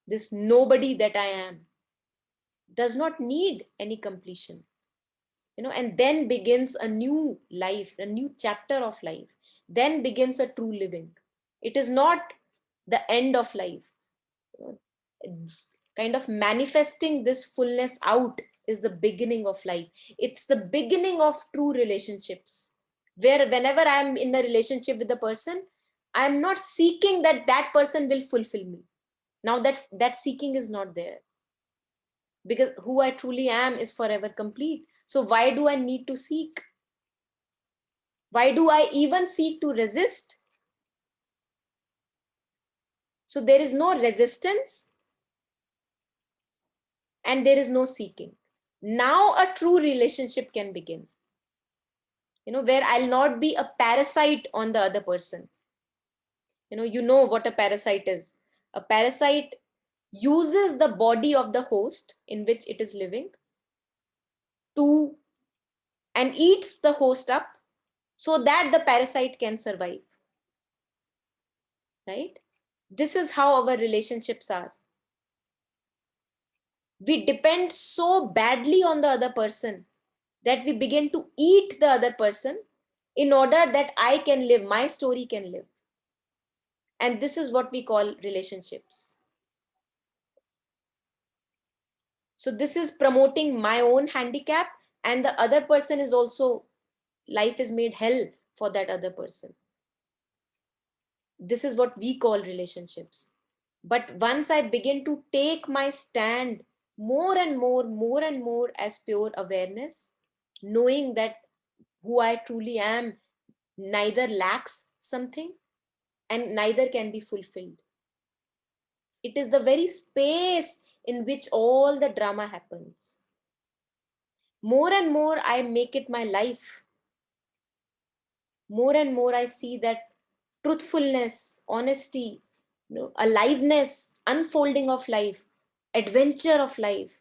this nobody that I am, does not need any completion. And then begins a new life, a new chapter of life. Then begins a true living. It is not the end of life. Kind of manifesting this fullness out is the beginning of life. It's the beginning of true relationships, where whenever I'm in a relationship with a person, I'm not seeking that that person will fulfill me. Now that seeking is not there, because who I truly am is forever complete. So why do I need to seek? Why do I even seek to resist? So there is no resistance and there is no seeking. Now a true relationship can begin, where I'll not be a parasite on the other person. You know what a parasite is. A parasite uses the body of the host in which it is living to and eats the host up so that the parasite can survive, right? This is how our relationships are. We depend so badly on the other person that we begin to eat the other person in order that I can live, my story can live. And this is what we call relationships. So this is promoting my own handicap, and the other person is also, life is made hell for that other person. This is what we call relationships. But once I begin to take my stand more and more and more as pure awareness, knowing that who I truly am neither lacks something and neither can be fulfilled. It is the very space in which all the drama happens. More and more I make it my life, more and more I see that truthfulness, honesty, aliveness, unfolding of life, adventure of life,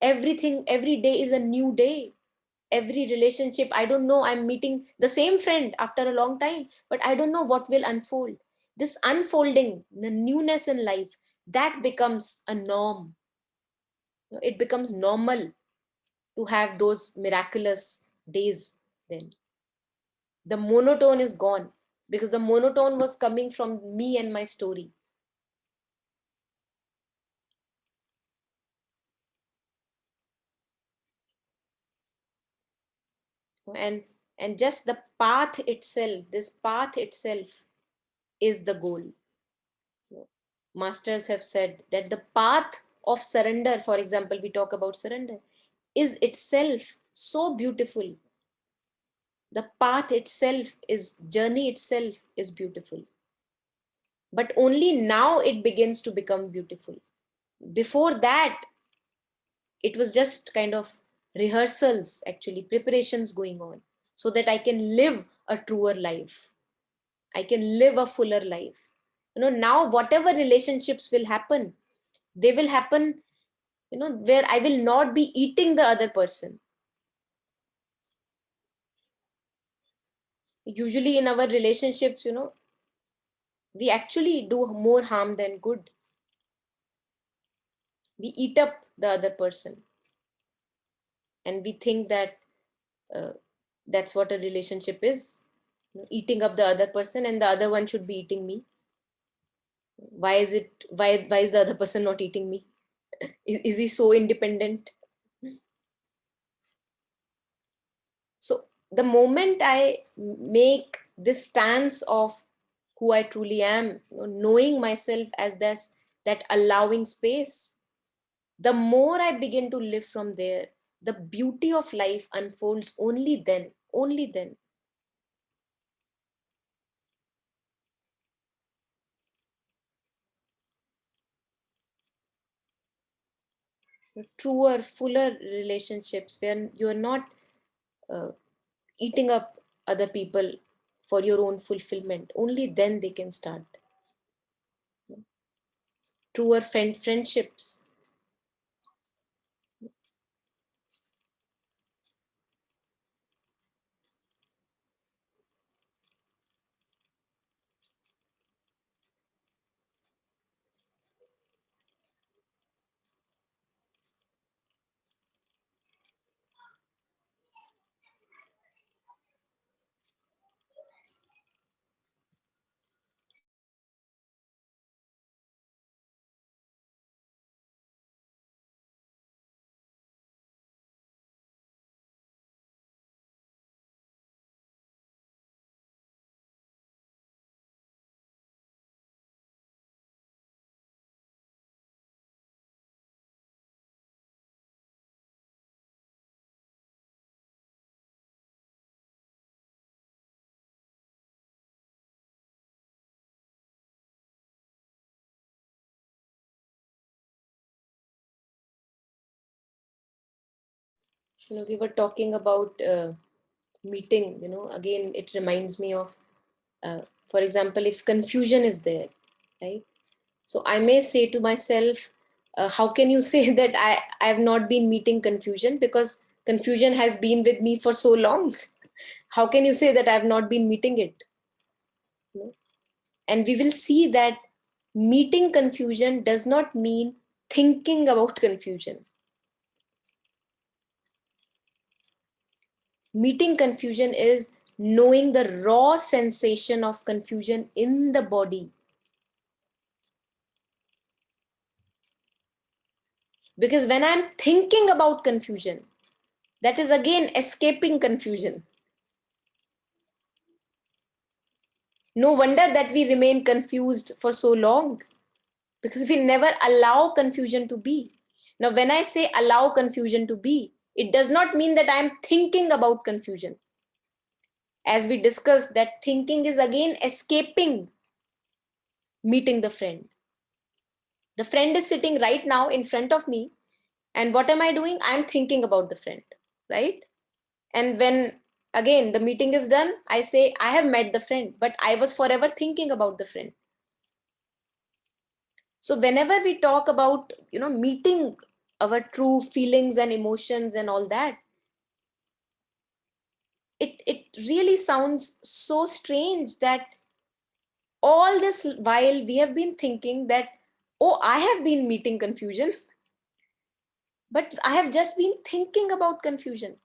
everything, every day is a new day. Every relationship, I don't know, I'm meeting the same friend after a long time, but I don't know what will unfold. This unfolding, the newness in life, that becomes a norm. It becomes normal to have those miraculous days. Then the monotone is gone, because the monotone was coming from me and my story. And just the path itself, this path itself is the goal. Masters have said that the path of surrender, for example, we talk about surrender, is itself so beautiful. The path itself is, journey itself is beautiful, but only now it begins to become beautiful. Before that, it was just kind of rehearsals, actually preparations going on, so that I can live a truer life, I can live a fuller life. Now whatever relationships will happen, they will happen, where I will not be eating the other person. Usually in our relationships, we actually do more harm than good. We eat up the other person, and we think that uh, that's what a relationship is, eating up the other person, and the other one should be eating me. Why is the other person not eating me? Is he so independent? So the moment I make this stance of who I truly am, knowing myself as this, that allowing space, the more I begin to live from there, the beauty of life unfolds only then, only then. Truer, fuller relationships where you're not uh, eating up other people for your own fulfillment, only then they can start. Truer friendships. We were talking about meeting, again it reminds me of, uh, for example, if confusion is there, right? So I may say to myself, how can you say that I have not been meeting confusion, because confusion has been with me for so long. How can you say that I have not been meeting it? You know? And we will see that meeting confusion does not mean thinking about confusion. Meeting confusion is knowing the raw sensation of confusion in the body. Because when I'm thinking about confusion, that is again escaping confusion. No wonder that we remain confused for so long, because we never allow confusion to be. Now, when I say allow confusion to be, it does not mean that I'm thinking about confusion. As we discussed, that thinking is again escaping meeting the friend. The friend is sitting right now in front of me, and what am I doing? I'm thinking about the friend, right? And when again the meeting is done, I say I have met the friend, but I was forever thinking about the friend. So whenever we talk about, meeting our true feelings and emotions and all that, it really sounds so strange that all this while we have been thinking that, oh, I have been meeting confusion, but I have just been thinking about confusion.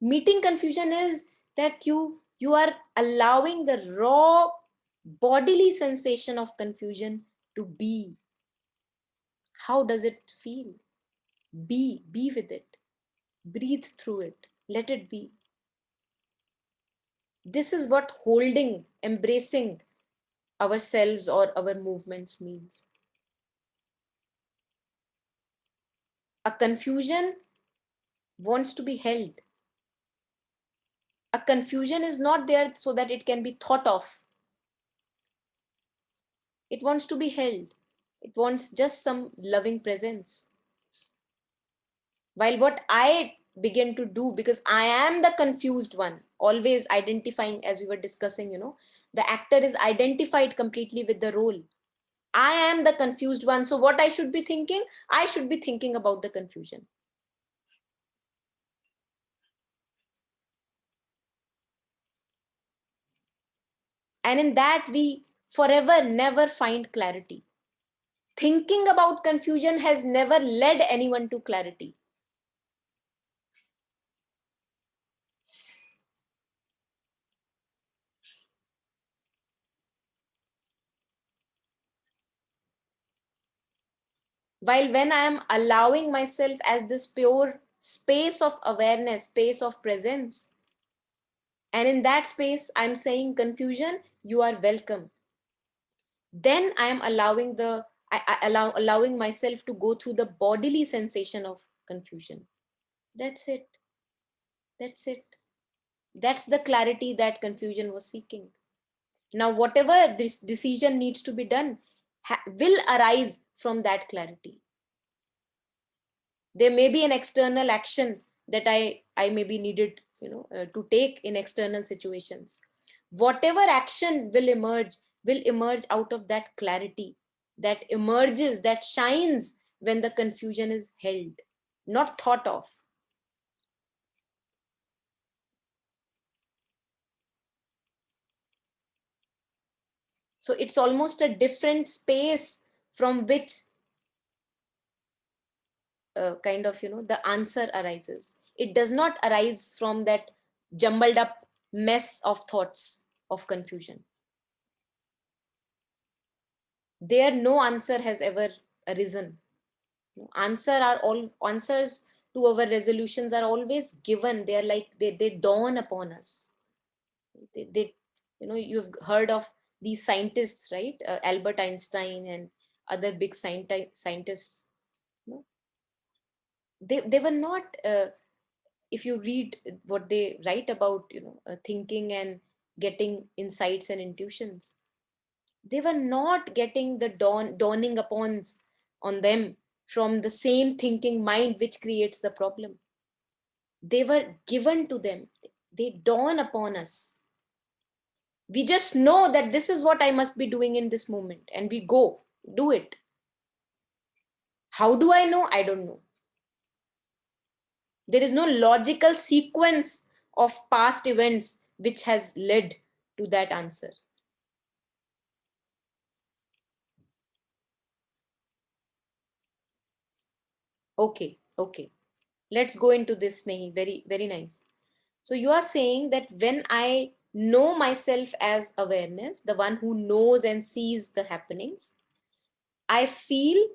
Meeting confusion is that you are allowing the raw bodily sensation of confusion to be. How does it feel? Be with it, breathe through it, let it be. This is what holding, embracing ourselves or our movements means. A confusion wants to be held. A confusion is not there so that it can be thought of. It wants to be held. It wants just some loving presence. While what I begin to do, because I am the confused one, always identifying, as we were discussing, the actor is identified completely with the role. I am the confused one. So what I should be thinking? I should be thinking about the confusion. And in that, we forever never find clarity. Thinking about confusion has never led anyone to clarity. While when I am allowing myself as this pure space of awareness, space of presence, and in that space, I'm saying, confusion, you are welcome. Then I am allowing allowing myself to go through the bodily sensation of confusion. That's it. That's it. That's the clarity that confusion was seeking. Now, whatever this decision needs to be done will arise from that clarity. There may be an external action that I may be needed, to take in external situations. Whatever action will emerge out of that clarity that emerges, that shines when the confusion is held, not thought of. So it's almost a different space from which kind of, the answer arises. It does not arise from that jumbled up mess of thoughts of confusion. There no answer has ever arisen. Answers to our resolutions are always given. They are like they dawn upon us. They you've heard of these scientists, right? Albert Einstein and other big scientists. You know, they were not, if you read what they write about, thinking and getting insights and intuitions, they were not getting the dawning upon on them from the same thinking mind which creates the problem. They were given to them. They dawn upon us. We just know that this is what I must be doing in this moment, and we go do it. How do I know? I don't know. There is no logical sequence of past events which has led to that answer. Okay, let's go into this, Nehi. Very, very nice. So you are saying that when I know myself as awareness, the one who knows and sees the happenings, I feel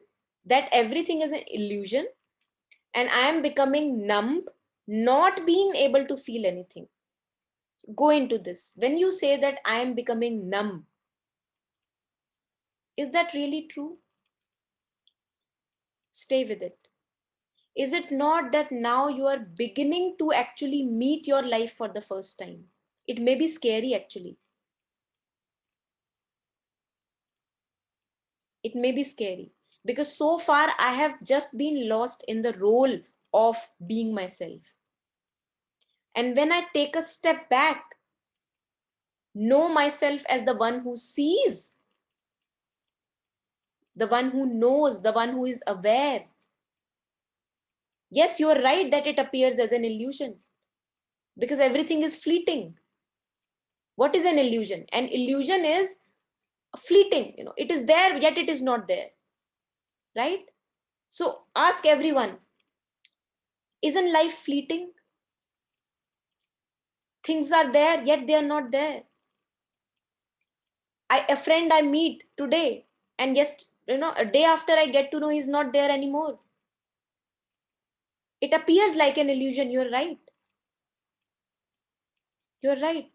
that everything is an illusion and I am becoming numb, not being able to feel anything. Go into this. When you say that I am becoming numb, is that really true? Stay with it. Is it not that now you are beginning to actually meet your life for the first time? It may be scary actually. It may be scary because so far I have just been lost in the role of being myself. And when I take a step back, know myself as the one who sees, the one who knows, the one who is aware. Yes, you are right that it appears as an illusion because everything is fleeting. What is an illusion? An illusion is fleeting. It is there, yet it is not there. Right? So ask everyone, isn't life fleeting? Things are there, yet they are not there. A friend I meet today, and just a day after I get to know he's not there anymore. It appears like an illusion. You're right. You're right.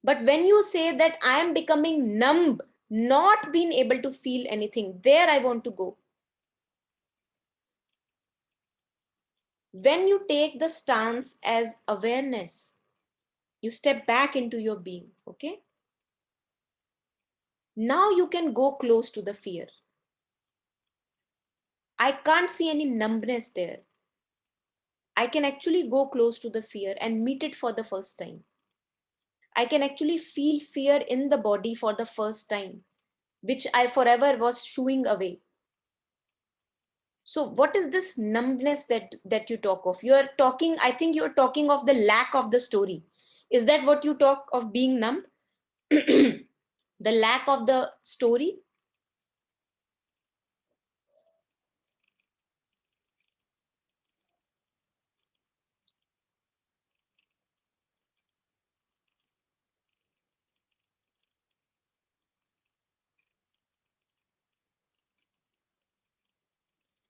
But when you say that I am becoming numb, not being able to feel anything, there I want to go. When you take the stance as awareness, you step back into your being, okay? Now you can go close to the fear. I can't see any numbness there. I can actually go close to the fear and meet it for the first time. I can actually feel fear in the body for the first time, which I forever was shooing away. So what is this numbness that you talk of? You are talking, I think you're talking of the lack of the story. Is that what you talk of, being numb? The lack of the story?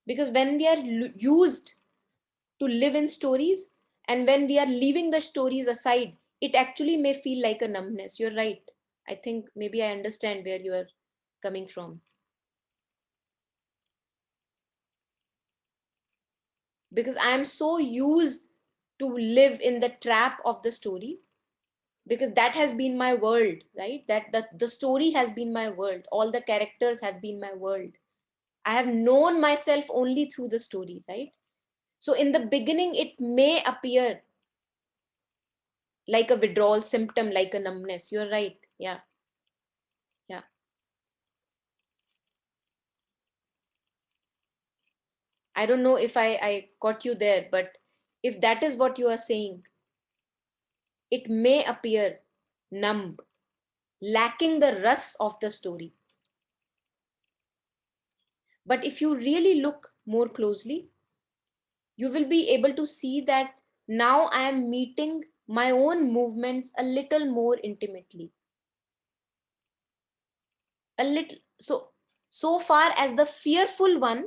Because when we are used to live in stories, and when we are leaving the stories aside, it actually may feel like a numbness. You're right. I think maybe I understand where you are coming from. Because I am so used to live in the trap of the story, because that has been my world, right? That the story has been my world. All the characters have been my world. I have known myself only through the story, right? So in the beginning, it may appear like a withdrawal symptom, like a numbness. You're right. Yeah. Yeah. I don't know if I caught you there, but if that is what you are saying, it may appear numb, lacking the rust of the story. But if you really look more closely, you will be able to see that now I am meeting my own movements a little more intimately. A little. So far as the fearful one,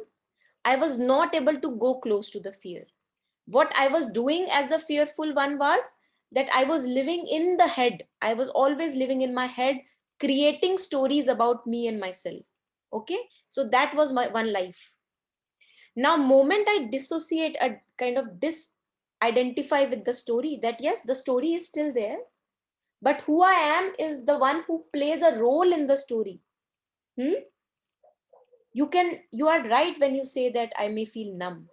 I was not able to go close to the fear. What I was doing as the fearful one was that I was living in the head. I was always living in my head, creating stories about me and myself. Okay, so that was my one life. Now moment I dissociate, a kind of this identify with the story, that yes, the story is still there, but who I am is the one who plays a role in the story. Hmm? You are right when you say that I may feel numb,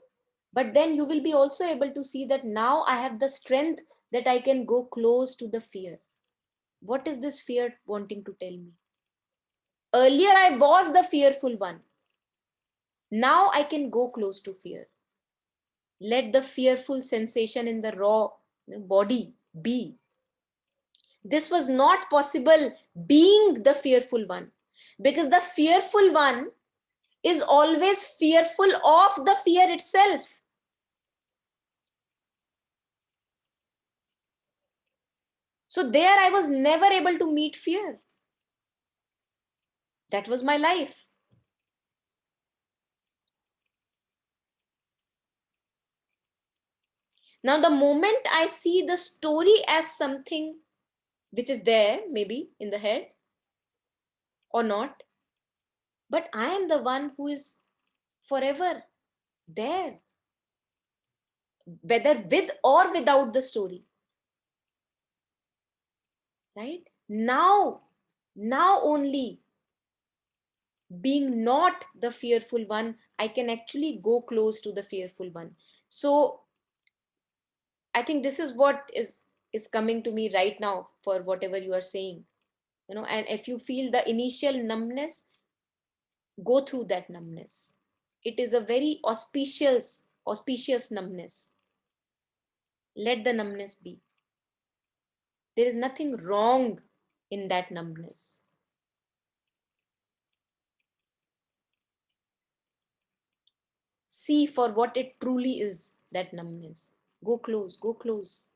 but then you will be also able to see that now I have the strength that I can go close to the fear. What is this fear wanting to tell me? Earlier I was the fearful one. Now I can go close to fear. Let the fearful sensation in the raw body be. This was not possible being the fearful one, because the fearful one is always fearful of the fear itself. So there I was never able to meet fear. That was my life. Now, the moment I see the story as something which is there, maybe in the head or not, but I am the one who is forever there, whether with or without the story. right? Now only, being not the fearful one, I can actually go close to the fearful one. So I think this is what is coming to me right now for whatever you are saying, and if you feel the initial numbness, go through that numbness. It is a very auspicious numbness. Let the numbness be. There is nothing wrong in that numbness. See for what it truly is, that numbness. Go close, go close.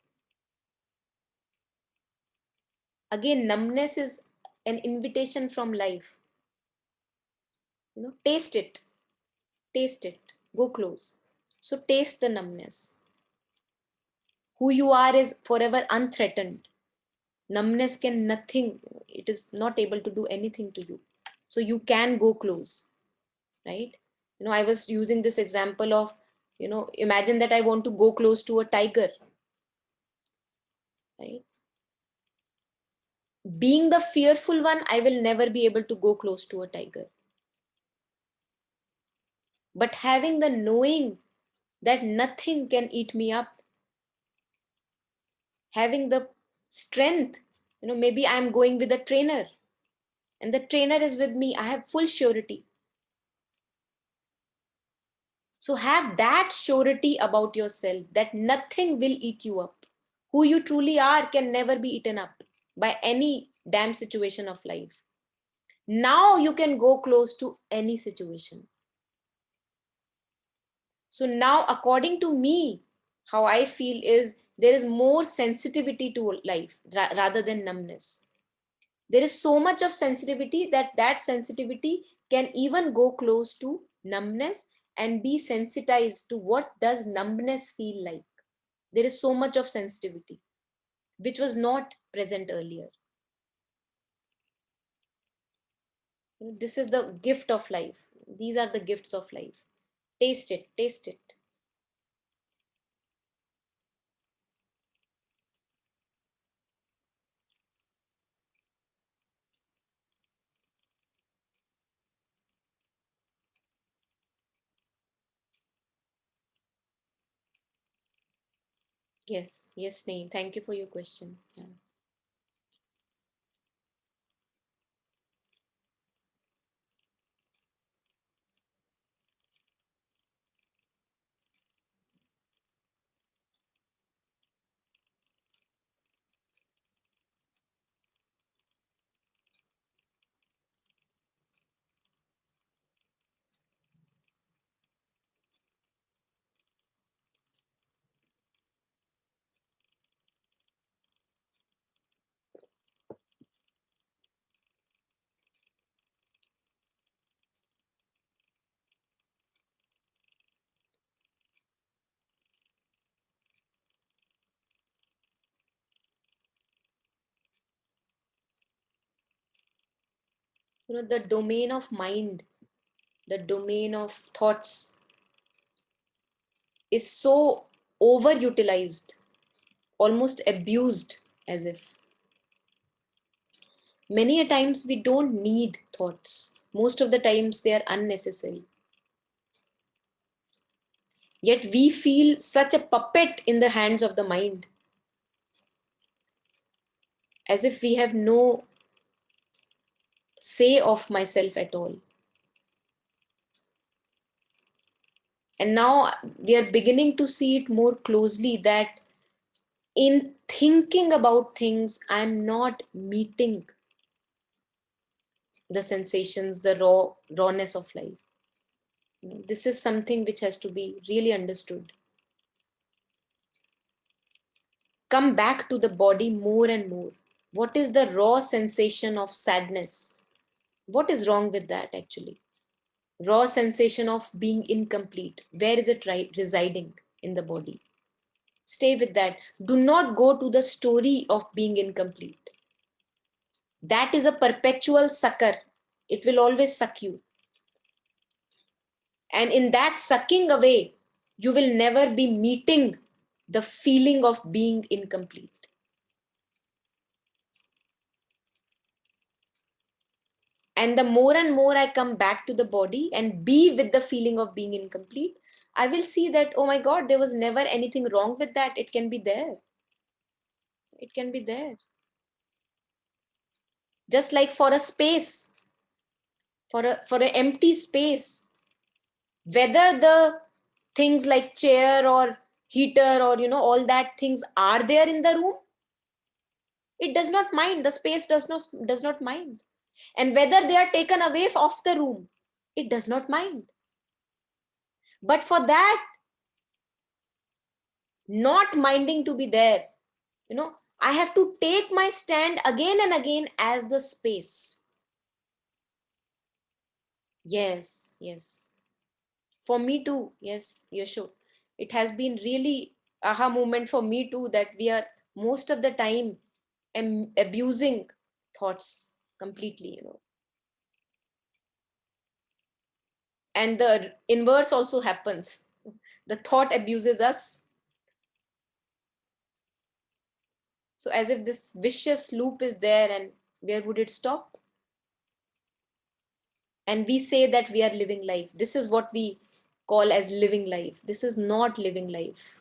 Again, numbness is an invitation from life. Taste it, taste it, go close. So taste the numbness. Who you are is forever unthreatened. Numbness can nothing, it is not able to do anything to you. So you can go close, right? I was using this example of, imagine that I want to go close to a tiger, right? Being the fearful one, I will never be able to go close to a tiger. But having the knowing that nothing can eat me up, having the strength, maybe I'm going with a trainer and the trainer is with me, I have full surety. So have that surety about yourself that nothing will eat you up. Who you truly are can never be eaten up by any damn situation of life. Now you can go close to any situation. So now, according to me, how I feel is there is more sensitivity to life rather than numbness. There is so much of sensitivity that sensitivity can even go close to numbness and be sensitized to what does numbness feel like. There is so much of sensitivity which was not present earlier. This is the gift of life. These are the gifts of life. Taste it, taste it. Yes, yes, Sneha. Thank you for your question. Yeah. The domain of mind, the domain of thoughts is so overutilized, almost abused, as if many a times we don't need thoughts. Most of the times they are unnecessary. Yet we feel such a puppet in the hands of the mind, as if we have no say of myself at all. And now we are beginning to see it more closely that in thinking about things, I'm not meeting the sensations, the rawness of life. This is something which has to be really understood. Come back to the body more and more. What is the raw sensation of sadness? What is wrong with that actually? Raw sensation of being incomplete. Where is it residing in the body? Stay with that. Do not go to the story of being incomplete. That is a perpetual sucker. It will always suck you. And in that sucking away, you will never be meeting the feeling of being incomplete. And the more and more I come back to the body and be with the feeling of being incomplete, I will see that, oh my God, there was never anything wrong with that. It can be there. It can be there. Just like for a space, for an empty space, whether the things like chair or heater or all that things are there in the room, it does not mind. The space does not mind. And whether they are taken away off the room, it does not mind. But for that not minding to be there, I have to take my stand again and again as the space. Yes, for me too. Yes, Yashu, it has been really aha moment for me too, that we are most of the time abusing thoughts completely, and the inverse also happens. The thought abuses us. So as if this vicious loop is there, and where would it stop? And we say that we are living life. This is what we call as living life. This is not living life.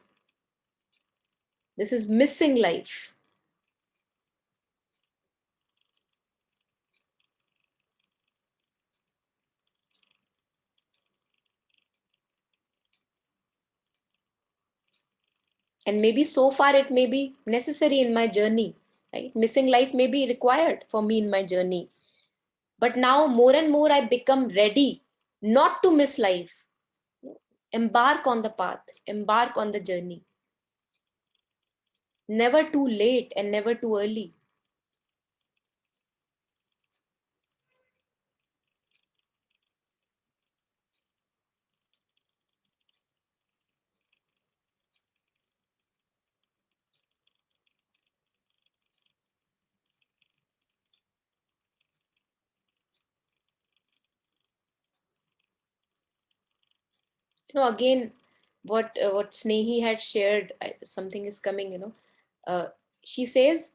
This is missing life. And maybe so far it may be necessary in my journey, right? Missing life may be required for me in my journey. But now more and more I become ready not to miss life. Embark on the path, embark on the journey. Never too late and never too early. Again, what Snehi had shared, something is coming. Uh, she says,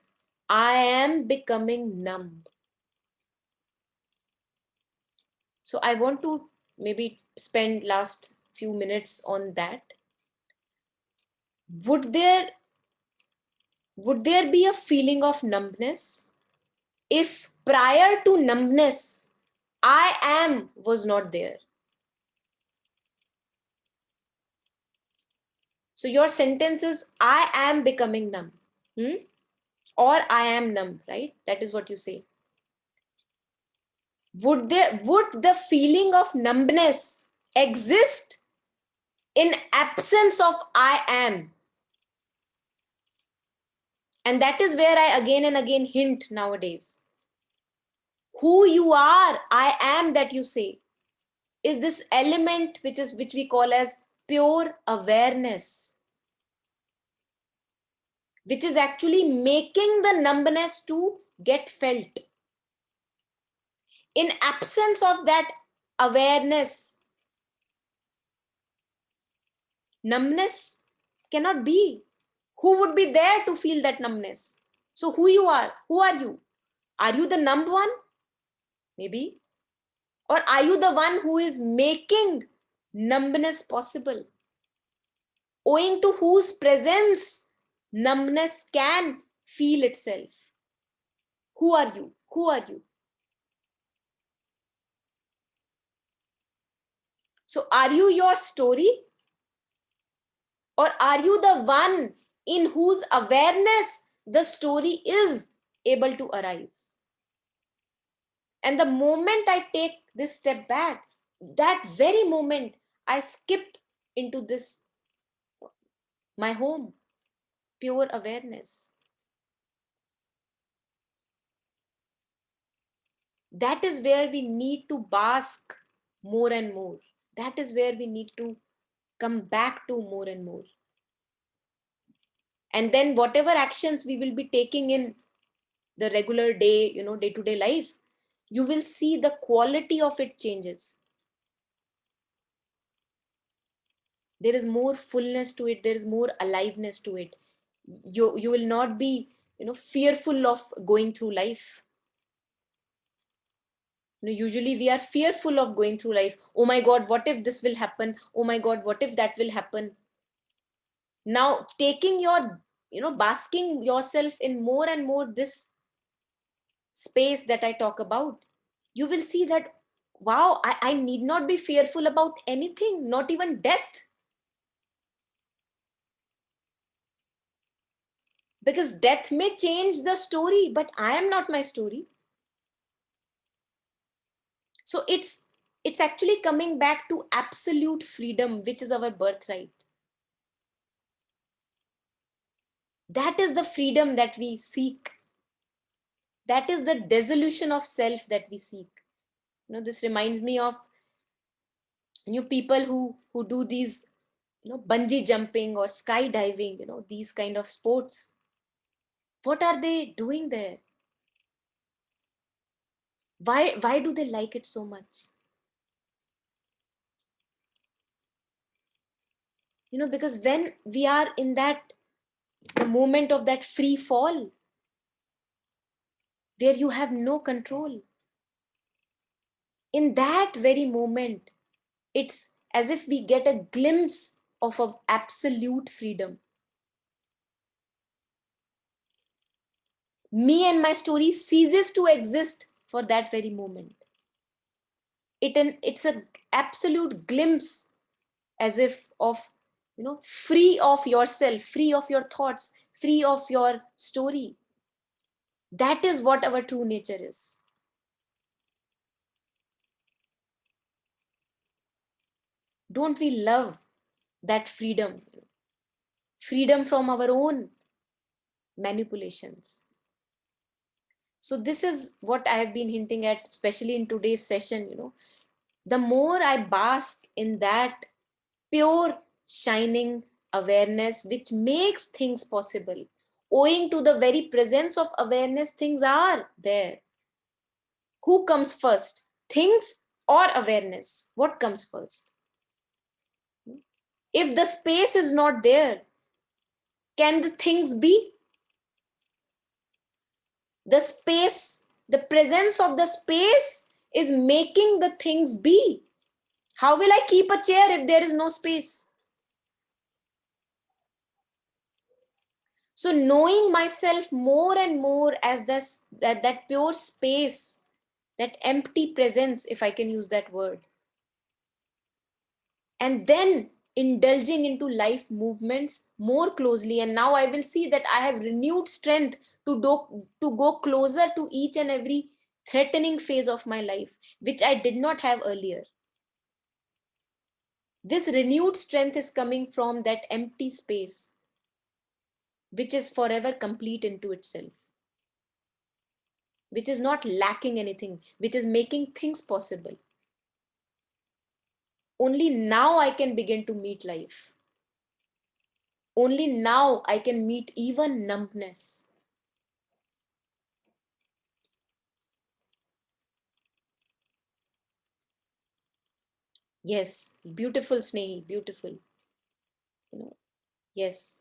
I am becoming numb. So I want to maybe spend last few minutes on that. Would there be a feeling of numbness if prior to numbness I am was not there? So your sentence is, I am becoming numb. Or I am numb, right? That is what you say. Would the feeling of numbness exist in absence of I am? And that is where I again and again hint nowadays. Who you are, I am, that you say, is this element which we call as pure awareness, which is actually making the numbness to get felt. In absence of that awareness, numbness cannot be. Who would be there to feel that numbness? So who are you? Are you the numbed one? Maybe. Or are you the one who is making numbness possible? Owing to whose presence numbness can feel itself. Who are you? Who are you? So are you your story? Or are you the one in whose awareness the story is able to arise? And the moment I take this step back, that very moment I skip into this, my home, pure awareness. That is where we need to bask more and more. That is where we need to come back to more and more. And then whatever actions we will be taking in the regular day, day-to-day life, you will see the quality of it changes. There is more fullness to it. There is more aliveness to it. You will not be fearful of going through life. Usually we are fearful of going through life. Oh my God, what if this will happen? Oh my God, what if that will happen? Now taking your, basking yourself in more and more this space that I talk about, you will see that, wow, I need not be fearful about anything, not even death. Because death may change the story, but I am not my story. So it's actually coming back to absolute freedom, which is our birthright. That is the freedom that we seek. That is the dissolution of self that we seek. This reminds me of people who do these, bungee jumping or skydiving, these kind of sports. What are they doing there? Why do they like it so much? Because when we are in that, the moment of that free fall, where you have no control, in that very moment, it's as if we get a glimpse of absolute freedom. Me and my story ceases to exist for that very moment. It's a absolute glimpse, as if of, free of yourself, free of your thoughts, free of your story. That is what our true nature is. Don't we love that freedom? Freedom from our own manipulations. So this is what I have been hinting at, especially in today's session. The more I bask in that pure shining awareness which makes things possible, owing to the very presence of awareness, things are there. Who comes first, things or awareness? What comes first? If the space is not there, can the things be? The space, the presence of the space is making the things be. How will I keep a chair if there is no space? So knowing myself more and more as that pure space, that empty presence, if I can use that word, and then indulging into life movements more closely, and now I will see that I have renewed strength to go closer to each and every threatening phase of my life, which I did not have earlier. This renewed strength is coming from that empty space, which is forever complete into itself, which is not lacking anything, which is making things possible. Only now I can begin to meet life. Only now I can meet even numbness. Yes, beautiful, Snehi, beautiful. Yes.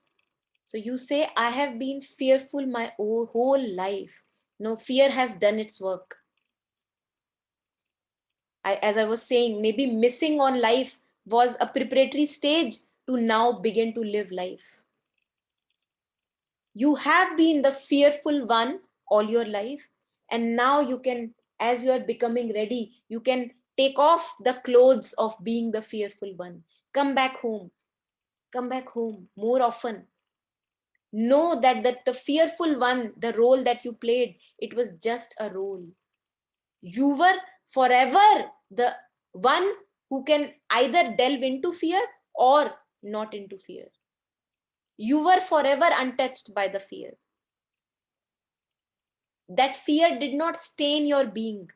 So you say, I have been fearful my whole life. No, fear has done its work. As I was saying, maybe missing on life was a preparatory stage to now begin to live life. You have been the fearful one all your life, and now you can, as you are becoming ready, you can take off the clothes of being the fearful one. Come back home. Come back home more often. Know that the fearful one, the role that you played, it was just a role. You were forever the one who can either delve into fear or not into fear. You were forever untouched by the fear. That fear did not stain your being.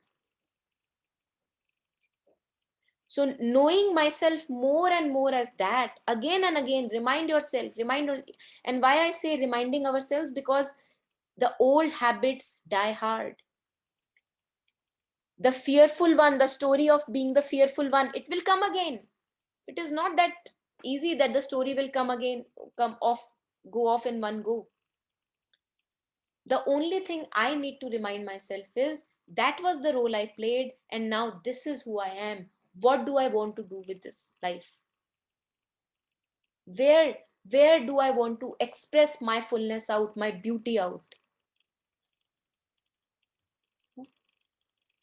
So knowing myself more and more as that, again and again, remind yourself, and why I say reminding ourselves, because the old habits die hard. The fearful one, the story of being the fearful one, it will come again. It is not that easy that the story will come again, go off in one go. The only thing I need to remind myself is That was the role I played, and now this is who I am. What do I want to do with this life? Where do I want to express my fullness out, my beauty out?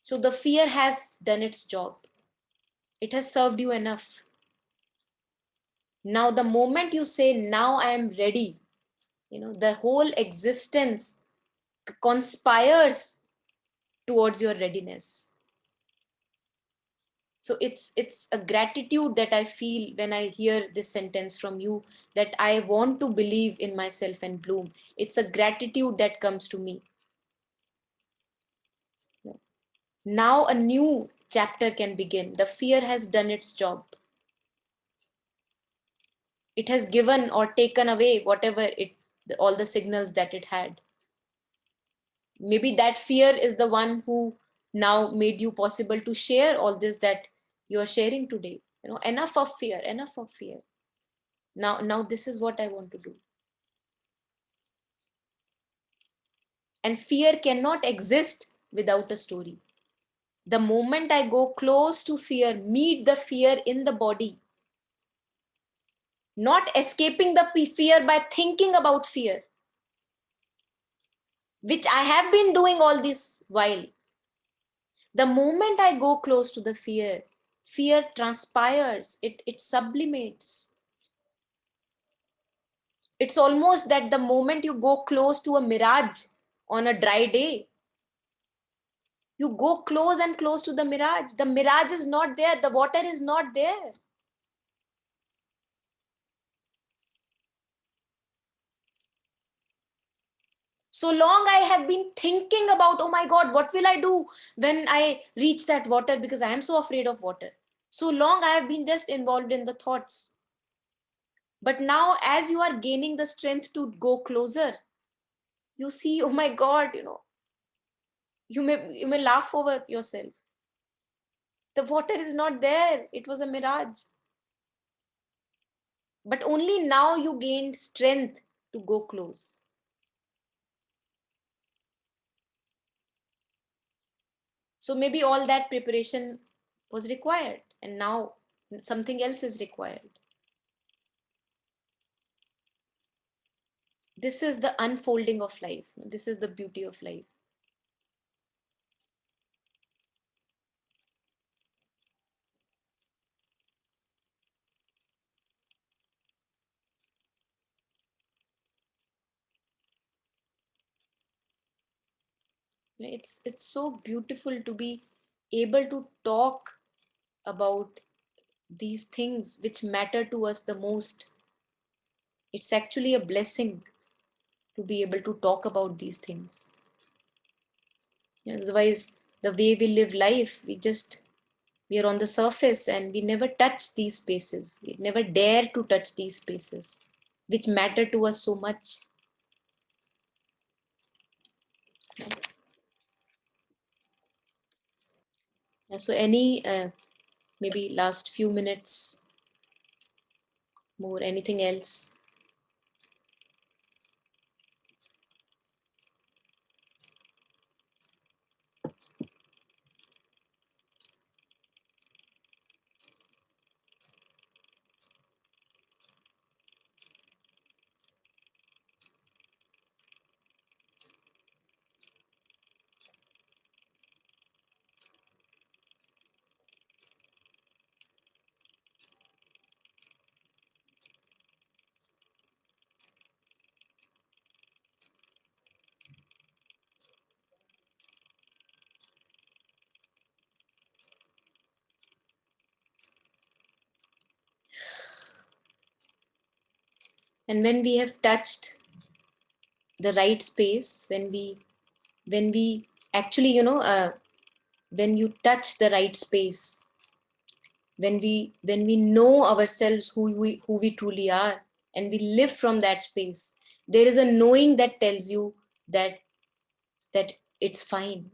So the fear has done its job. It has served you enough. Now the moment you say, now I am ready, the whole existence conspires towards your readiness. So it's a gratitude that I feel when I hear this sentence from you, that I want to believe in myself and bloom. It's a gratitude that comes to me. Now a new chapter can begin. The fear has done its job. It has given or taken away whatever all the signals that it had. Maybe that fear is the one who now made you possible to share all this that you are sharing today. Enough of fear, enough of fear. Now this is what I want to do. And fear cannot exist without a story. The moment I go close to fear, meet the fear in the body, not escaping the fear by thinking about fear, which I have been doing all this while. The moment I go close to the fear transpires, it sublimates. It's almost that the moment you go close to a mirage on a dry day, you go close and close to the mirage. The mirage is not there, the water is not there. So long I have been thinking about, oh my God, what will I do when I reach that water, because I am so afraid of water. So long I have been just involved in the thoughts. But now, as you are gaining the strength to go closer, you see, oh my God, you may laugh over yourself. The water is not there. It was a mirage. But only now you gained strength to go close. So maybe all that preparation was required, and now something else is required. This is the unfolding of life. This is the beauty of life. It's so beautiful to be able to talk about these things which matter to us the most. It's actually a blessing to be able to talk about these things. Otherwise, the way we live life, we are on the surface and we never touch these spaces. We never dare to touch these spaces which matter to us so much. So any maybe last few minutes more, anything else? And when we have touched the right space, when we actually, when you touch the right space, when we know ourselves, who we truly are, and we live from that space, there is a knowing that tells you that it's fine,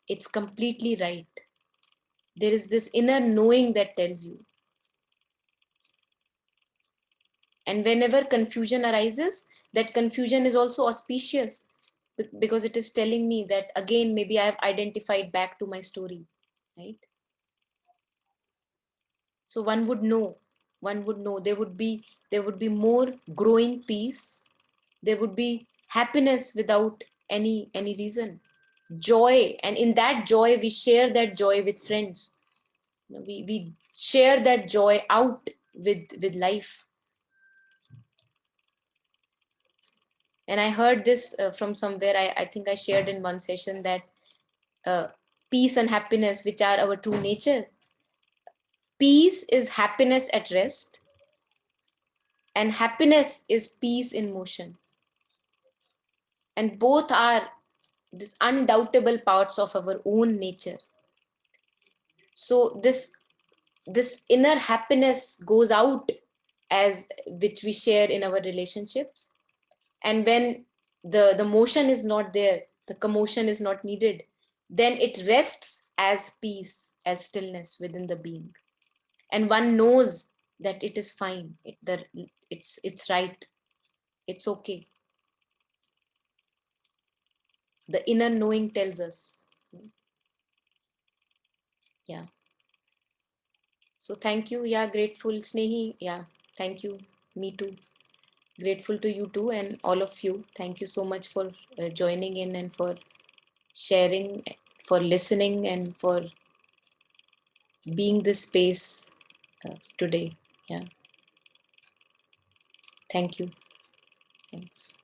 it's completely right. There is this inner knowing that tells you. And whenever confusion arises, that confusion is also auspicious, because it is telling me that again maybe I have identified back to my story, right? So one would know there would be more growing peace, there would be happiness without any reason, joy, and in that joy we share that joy with friends. We share that joy out with life. And I heard this from somewhere. I think I shared in one session that uh, peace and happiness, which are our true nature, peace is happiness at rest, and happiness is peace in motion, and both are this undoubtable parts of our own nature. So this inner happiness goes out, as which we share in our relationships, and when the motion is not there, the commotion is not needed, then it rests as peace, as stillness within the being, and one knows that it is fine, it's right, it's okay. The inner knowing tells us. Yeah. So thank you. Yeah, grateful, Snehi. Yeah, thank you. Me too. Grateful to you too, and all of you. Thank you so much for joining in and for sharing, for listening, and for being this space today. Yeah. Thank you. Thanks.